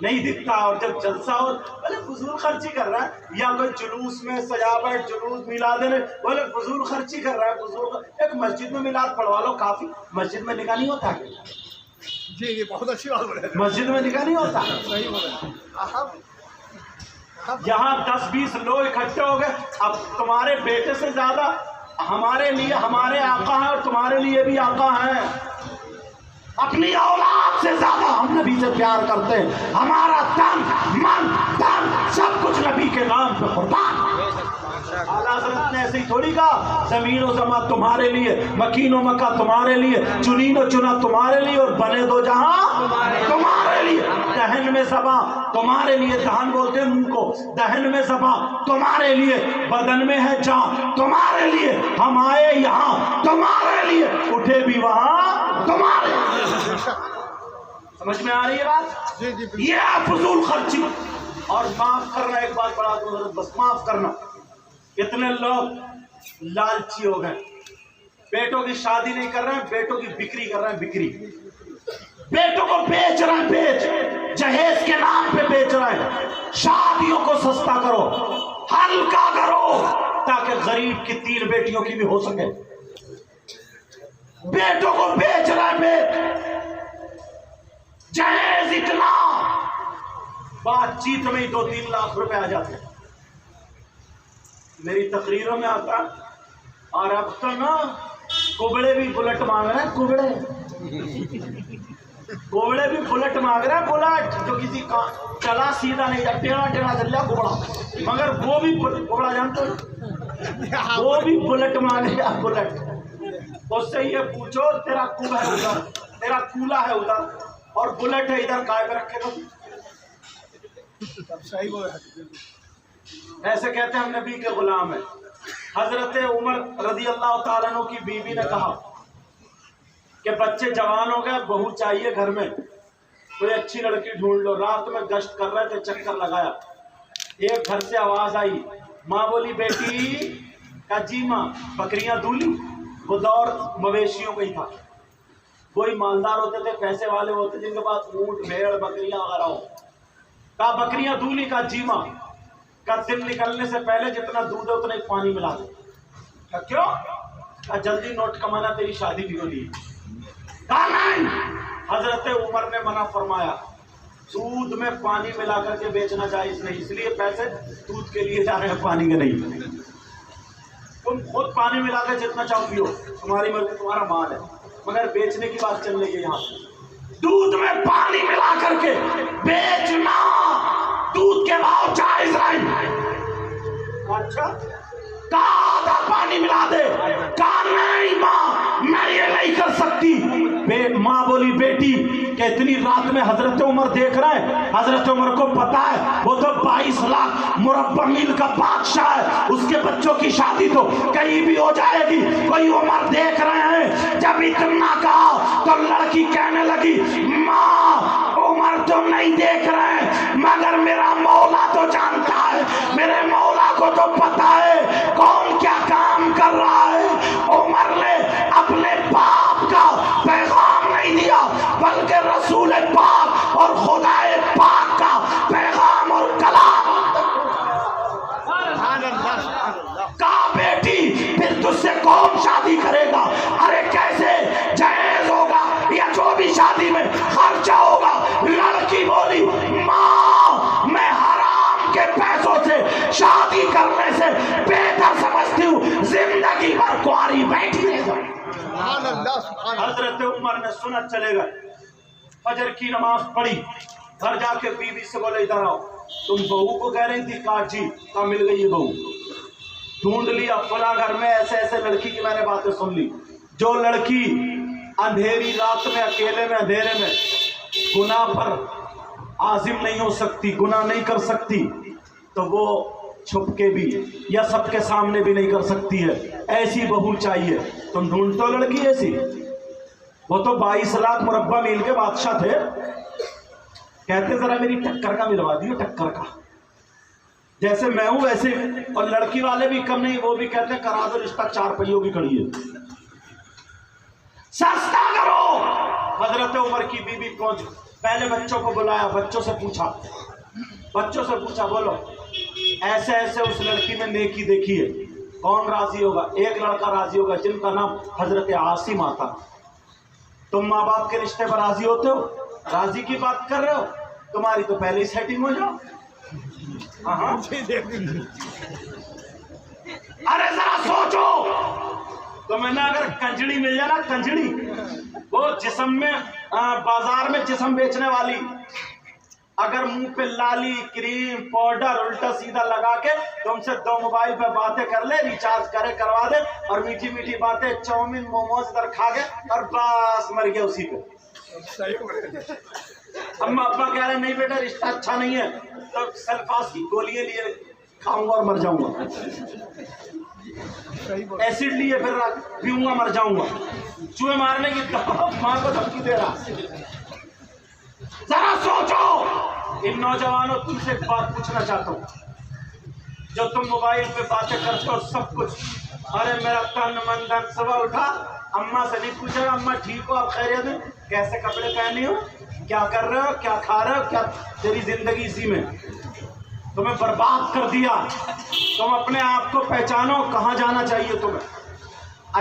نہیں دکھتا، اور جب جلسہ ہو بولے فضول خرچی کر رہا ہے، یا کوئی جلوس میں سجاوٹ، جلوس میلاد میں بولے فضول خرچی کر رہا ہے. فضول ایک مسجد میں میلاد پڑھوا لو کافی. مسجد میں نکاح نہیں ہوتا ہے؟ جی جی بہت اچھی بات بولے. مسجد میں نکاح نہیں ہوتا. صحیح بولے. یہاں 10-20 لوگ اکٹھے ہو گئے، اب تمہارے بیٹے سے زیادہ ہمارے لیے ہمارے آقا ہیں، اور تمہارے لیے بھی آقا ہیں. اپنی اولاد سے زیادہ ہم نبی سے پیار کرتے ہیں. ہمارا تن من دھن سب کچھ نبی کے نام پہ قربان. اعلیٰ حضرت نے ایسے ہی تھوڑی کہا زمین و زماں تمہارے لیے، مکین و مکہ تمہارے لیے، چنین و چنا تمہارے لیے، اور بنے دو جہاں تمہارے لیے. دہن میں زباں تمہارے لیے، دہن بولتے ہیں منہ کو، دہن میں زباں تمہارے لیے، بدن میں ہے جان تمہارے لیے. ہم آئے یہاں تمہارے لیے، اٹھے بھی وہاں تمہارے لیے. سمجھ میں آ رہی ہے بات؟ جی جی یہ فضول خرچی. اور معاف کرنا، ایک بات بڑھا دوں حضرت، بس معاف کرنا. اتنے لوگ لالچی ہو گئے، بیٹوں کی شادی نہیں کر رہے ہیں، بیٹوں کی بکری کر رہے ہیں. بکری، بیٹوں کو بیچ رہے ہیں، بیچ جہیز کے نام پہ بیچ رہے ہیں. شادیوں کو سستا کرو، ہلکا کرو، تاکہ غریب کی 3 بیٹیوں کی بھی ہو سکے. بیٹوں کو بیچ رہے ہیں، بیچ جہیز اتنا، بات چیت میں 2-3 لاکھ روپے آ جاتے ہیں. میری تقریروں میں آتا. اور اب تو نا کبڑے بھی بلٹ مانگ رہے ہیں. کبڑے بھی بلٹ مانگ رہے ہیں. بلٹ جو کسی کا چلا سیدھا نہیں جا، ٹیڑھا ٹیڑھا چل جا کبڑا، مگر وہ بھی کبڑا جانتے ہو، وہ بھی بلٹ مانگے گا. بلٹ اس سے یہ پوچھو تیرا کب ہے ادھر، تیرا کولا ہے ادھر، اور بلٹ ہے ادھر، کائے پہ رکھے گا. صحیح بولے. ایسے کہتے ہیں ہم نبی کے غلام ہیں. حضرت عمر رضی اللہ تعالیٰ عنہ کی بیوی نے کہا کہ بچے جوان ہو گئے، بہو چاہیے گھر میں، کوئی اچھی لڑکی ڈھونڈ لو۔ رات میں گشت کر رہے تھے، چکر لگایا، ایک گھر سے آواز آئی، ماں بولی بیٹی کا جی ماں بکریاں دولی۔ وہ دور مویشیوں کا ہی تھا، کوئی مالدار ہوتے تھے، پیسے والے ہوتے جن کے پاس اونٹ بھیڑ بکریاں وغیرہ ہو۔ کہا بکریاں دولی، کا جی ماں، کا دن نکلنے سے پہلے جتنا دودھ ہے اتنا ہی پانی ملا دے۔ کہا کیوں؟ کہا جلدی نوٹ کمانا، تیری شادی بھی ہونی ہے۔ کہا نہیں، حضرت عمر نے منع فرمایا، دودھ میں پانی ملا کر کے بیچنا جائز نہیں، اس لیے پیسے دودھ کے لیے جا رہے ہیں، پانی کے نہیں۔ تم خود پانی ملا کے جتنا چاہو پیو، تمہاری مرضی، تمہارا مال ہے، مگر بیچنے کی بات چل رہی ہے یہاں۔ دودھ میں پانی ملا کر کے بیچنا دودھ کے بھاؤ جائز نہیں۔ اچھا کہا آدھا پانی ملا دے، کہا نہیں ماں میں یہ نہیں کر سکتی۔ ماں بولی بیٹی کہ اتنی رات میں حضرت عمر دیکھ رہے ہیں، حضرت عمر کو پتا ہے وہ تو 22 لاکھ مربع میل کا بادشاہ ہے، اس کے بچوں کی شادی تو کہیں بھی ہو جائے گی، کوئی عمر دیکھ رہے ہیں۔ جب اتنا کہا تو لڑکی کہنے لگی ماں عمر تو نہیں دیکھ رہے ہیں، مگر میرا مولا تو جانتا ہے، میرے مولا کو تو پتا ہے کون کیا کام کر رہا ہے۔ عمر نے اپنے باپ کا پیغام نہیں دیا بلکہ رسول پاک اور خدا پاک کا پیغام اور کلام۔ کہا بیٹی پھر تجھ سے کون شادی کرے گا؟ ارے کیسے جہیز ہوگا یا جو بھی شادی میں خرچہ ہوگا؟ لڑکی بولی ماں میں حرام کے پیسوں سے شادی کرنے سے بہتر سمجھتی ہوں زندگی بھر کنواری بیٹھی رہ جاؤں۔ حضرت عمر نے سنا چلے گئے، فجر کی نماز پڑھی، گھر جا کے بیوی سے بولے ادھر آؤ، تم بہو کو کہہ رہی تھی؟ کہا جی۔ کہا مل گئی یہ بہو، ڈھونڈ لیا فلاں گھر میں، ایسے ایسے لڑکی کی میں نے باتیں سن لی۔ جو لڑکی اندھیری رات میں اکیلے میں اندھیرے میں گناہ پر عازم نہیں ہو سکتی، گناہ نہیں کر سکتی، تو وہ چھپ کے بھی یا سب کے سامنے بھی نہیں کر سکتی ہے، ایسی بہو چاہیے۔ تم ڈھونڈتے ہو لڑکی ایسی؟ وہ تو 22 لاکھ مربع میل کے بادشاہ تھے، کہتے ذرا میری ٹکر کا ملوا دیو، ٹکر کا، جیسے میں ہوں ویسے۔ اور لڑکی والے بھی کم نہیں، وہ بھی کہتے ہیں کرا دو رشتہ، 4 پہیوں کی کھڑی ہے، سستا کرو۔ حضرت عمر کی بیوی پہنچ، پہلے بچوں کو بلایا، بچوں سے پوچھا بولو ایسے ایسے اس لڑکی میں نیکی دیکھی ہے، کون راضی ہوگا؟ ایک لڑکا راضی ہوگا جن کا نام حضرت عاصم آتا۔ تم ماں باپ کے رشتے پر راضی ہوتے ہو؟ راضی کی بات کر رہے ہو؟ تمہاری تو پہلے ہی سیٹنگ ہو جاؤ۔ ہاں ارے ذرا سوچو، تو میں نے اگر کنجڑی مل جائے نا، کنجڑی، وہ جسم میں بازار میں جسم بیچنے والی، اگر منہ پہ لالی کریم پاؤڈر الٹا سیدھا لگا کے تم سے 2 موبائل پہ باتیں کر لے، ریچارج کرے کروا دے، اور میٹھی میٹھی باتیں، چاؤمین موموز ادھر کھا گئے اور بس مر گیا اسی پہ۔ اما ابا کہہ رہے نہیں بیٹا رشتہ اچھا نہیں ہے، تو سلفاس کی گولیاں لیے کھاؤں گا اور مر جاؤں گا، ایسڈ لیے پھر پیوں گا مر جاؤں گا، چوہے مارنے کی ماں کو دھمکی دے رہا۔ ذرا سوچو۔ ان نوجوانوں تم سے ایک بات پوچھنا چاہتا ہوں، جو تم موبائل پہ باتیں کرتے ہو سب کچھ، ارے میرا تن من دھن صبح اٹھا، اماں سے نہیں پوچھے گا اماں ٹھیک ہو، آپ خیریت ہیں، کیسے کپڑے پہنے ہو، کیا کر رہے ہو، کیا کھا رہے ہو، کیا تیری زندگی اسی میں تمہیں برباد کر دیا۔ تم اپنے آپ کو پہچانو، کہاں جانا چاہیے تمہیں،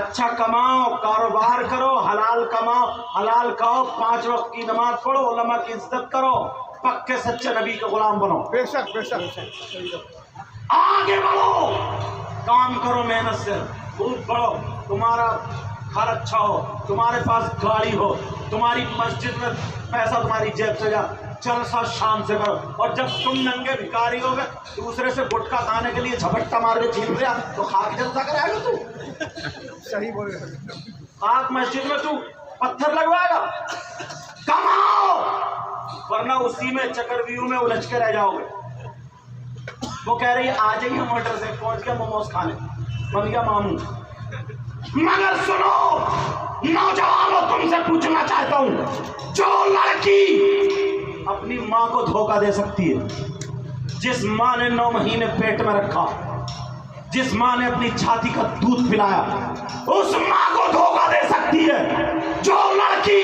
اچھا کماؤ، کاروبار کرو، حلال کماؤ، حلال کھاؤ، 5 وقت کی نماز پڑھو، علماء کی عزت کرو، پکے سچے نبی کے غلام بنو، بے شک بے شک، آگے بڑھو، کام کرو، محنت سے خوب بڑھو، تمہارا گھر اچھا ہو، تمہارے پاس گاڑی ہو، تمہاری مسجد میں پیسہ تمہاری جیب سے جا، جلسہ شام سے کرو، اور جب تم ننگے بھکاری ہو گئے دوسرے سے گٹکا کھانے کے لیے جھپٹا مار کے چھین لیا تو خاک جلسہ کرائے گا تو صحیح بولے۔ خاک مسجد میں تو پتھر لگوائے گا، کماؤ، ورنہ اسی میں چکر ویو میں الجھ کے رہ جاؤ گے۔ وہ کہہ رہی ہے آ جائیے موٹر سے، پہنچ کے موموز کھانے، بن گیا ماموں. مگر سنو نوجوانوں، تم سے پوچھنا چاہتا ہوں، جو لڑکی اپنی ماں کو دھوکہ دے سکتی ہے، جس ماں نے 9 مہینے پیٹ میں رکھا، جس ماں نے اپنی چھاتی کا دودھ پلایا، اس ماں کو دھوکہ دے سکتی ہے. جو لڑکی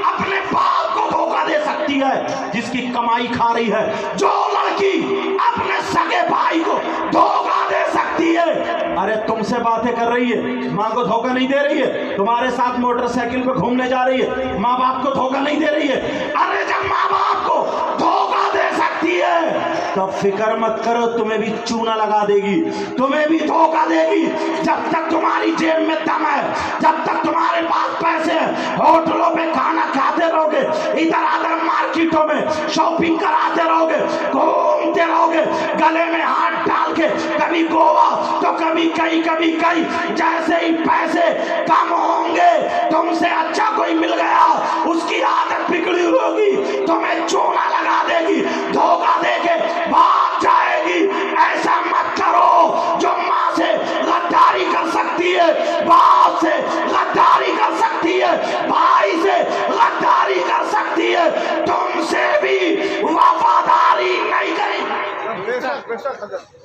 اپنے باپ کو دھوکہ دے سکتی ہے جس کی کمائی کھا رہی ہے. جو لڑکی اپنے سگے بھائی کو دھوکہ دے سکتی ہے. ارے تم سے باتیں کر رہی ہے، ماں کو دھوکہ نہیں دے رہی ہے. تمہارے ساتھ موٹر سائیکل پہ گھومنے جا رہی ہے، ماں باپ کو دھوکہ نہیں دے رہی ہے. ارے جب ماں باپ کو دھوکہ دے سکتی ہے تو فکر مت کرو، تمہیں بھی چونا لگا دے گی، تمہیں بھی دھوکہ دے گی. جب تک تمہاری جیب میں دم ہے، جب تک تمہارے پاس پیسے ہیں، ہوٹلوں پہ کھانا کھاتے رہو گے، ادھر ادھر مارکیٹوں میں شاپنگ کراتے رہو گے، گھومتے رہو گے، گلے میں ہاتھ ڈال کے کبھی گوا تو کبھی کہیں. جیسے ہی پیسے کم ہوں گے، تم سے اچھا کوئی مل گیا، اس کی عادت بگڑی ہوگی، تمہیں چونا لگا دے گی، دھوکہ دے کے بھاگ جائے گی. ایسا مت کرو. جو ماں سے غداری کر سکتی ہے، باپ سے غداری کر سکتی ہے، بھائی سے غداری کر سکتی ہے، تم سے بھی وفاداری نہیں کریں. بے شک حضرت.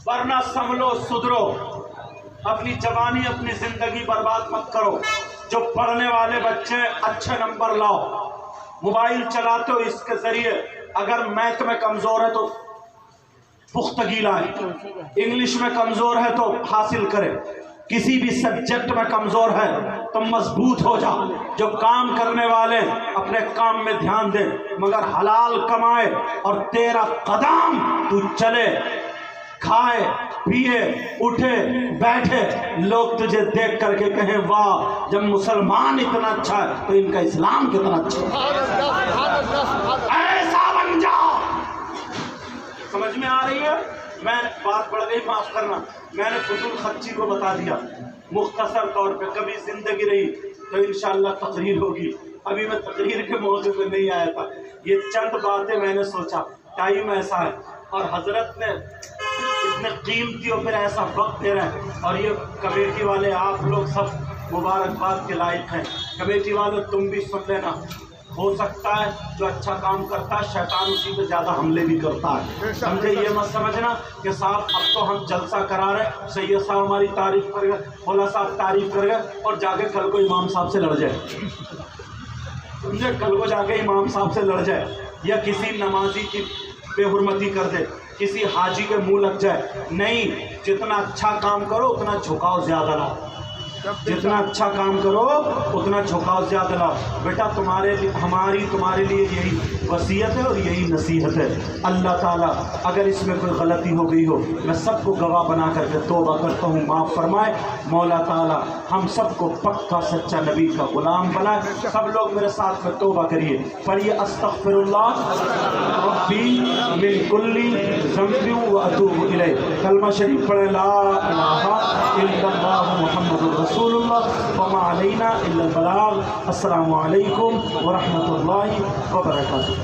ورنہ سنبھلو، سدھرو. اپنی جوانی، اپنی زندگی برباد مت کرو. جو پڑھنے والے بچے اچھے نمبر لاؤ. موبائل چلاتے ہو، اس کے ذریعے اگر میتھ میں کمزور ہے تو پختگی لائیں، انگلش میں کمزور ہے تو حاصل کرے، کسی بھی سبجیکٹ میں کمزور ہے تو مضبوط ہو جا. جو کام کرنے والے اپنے کام میں دھیان دے، مگر حلال کمائے اور تیرا قدم تو چلے، کھائے پیے اٹھے بیٹھے، لوگ تجھے دیکھ کر کے کہیں واہ، جب مسلمان اتنا اچھا ہے تو ان کا اسلام کتنا اچھا ہے. ایسا بن جاؤ. سمجھ میں آ رہی ہے؟ میں بات بڑھ گئی، معاف کرنا. میں نے فضول خرچی کو بتا دیا مختصر طور پہ. کبھی زندگی رہی تو انشاءاللہ تقریر ہوگی. ابھی میں تقریر کے موضوع پہ نہیں آیا تھا. یہ چند باتیں میں نے سوچا، ٹائم ایسا ہے اور حضرت نے اتنے قیمتی اور پھر ایسا وقت دے رہے ہیں. اور یہ کمیٹی والے آپ لوگ سب مبارکباد کے لائق ہیں. کمیٹی والے تم بھی سن لینا. ہو سکتا ہے جو اچھا کام کرتا ہے شیطان اسی پہ زیادہ حملے بھی کرتا ہے. سمجھے؟ یہ مت سمجھنا کہ صاحب اب تو ہم جلسہ کرا رہے، سید صاحب ہماری تعریف کر گئے، مولا صاحب تعریف کر گئے اور جا کے کل کو امام صاحب سے لڑ جائے. سمجھے؟ کل کو جا کے امام صاحب سے لڑ جائے، یا کسی نمازی کی بے حرمتی کر دے، کسی حاجی کے منہ لگ جائے. نہیں، جتنا اچھا کام کرو اتنا جھکاؤ زیادہ لاؤ. جتنا اچھا کام کرو اتنا جھکاؤ زیادہ لاؤ. بیٹا تمہارے تمہارے لیے یہی وصیت ہے اور یہی نصیحت ہے. اللہ تعالیٰ اگر اس میں کوئی غلطی ہو گئی ہو، میں سب کو گواہ بنا کر کے توبہ کرتا ہوں، معاف فرمائے. مولا تعالیٰ ہم سب کو پکا سچا نبی کا غلام بنائے. سب لوگ میرے ساتھ میں توبہ کریے. پڑھیے استغفر اللہ ربی من کل ذنب واتوب الیہ. کلمہ شریف پڑھے، لا الہ الا اللہ محمد رسول اللہ وما علینا الا البلاغ. السلام علیکم ورحمۃ اللہ وبرکاتہ.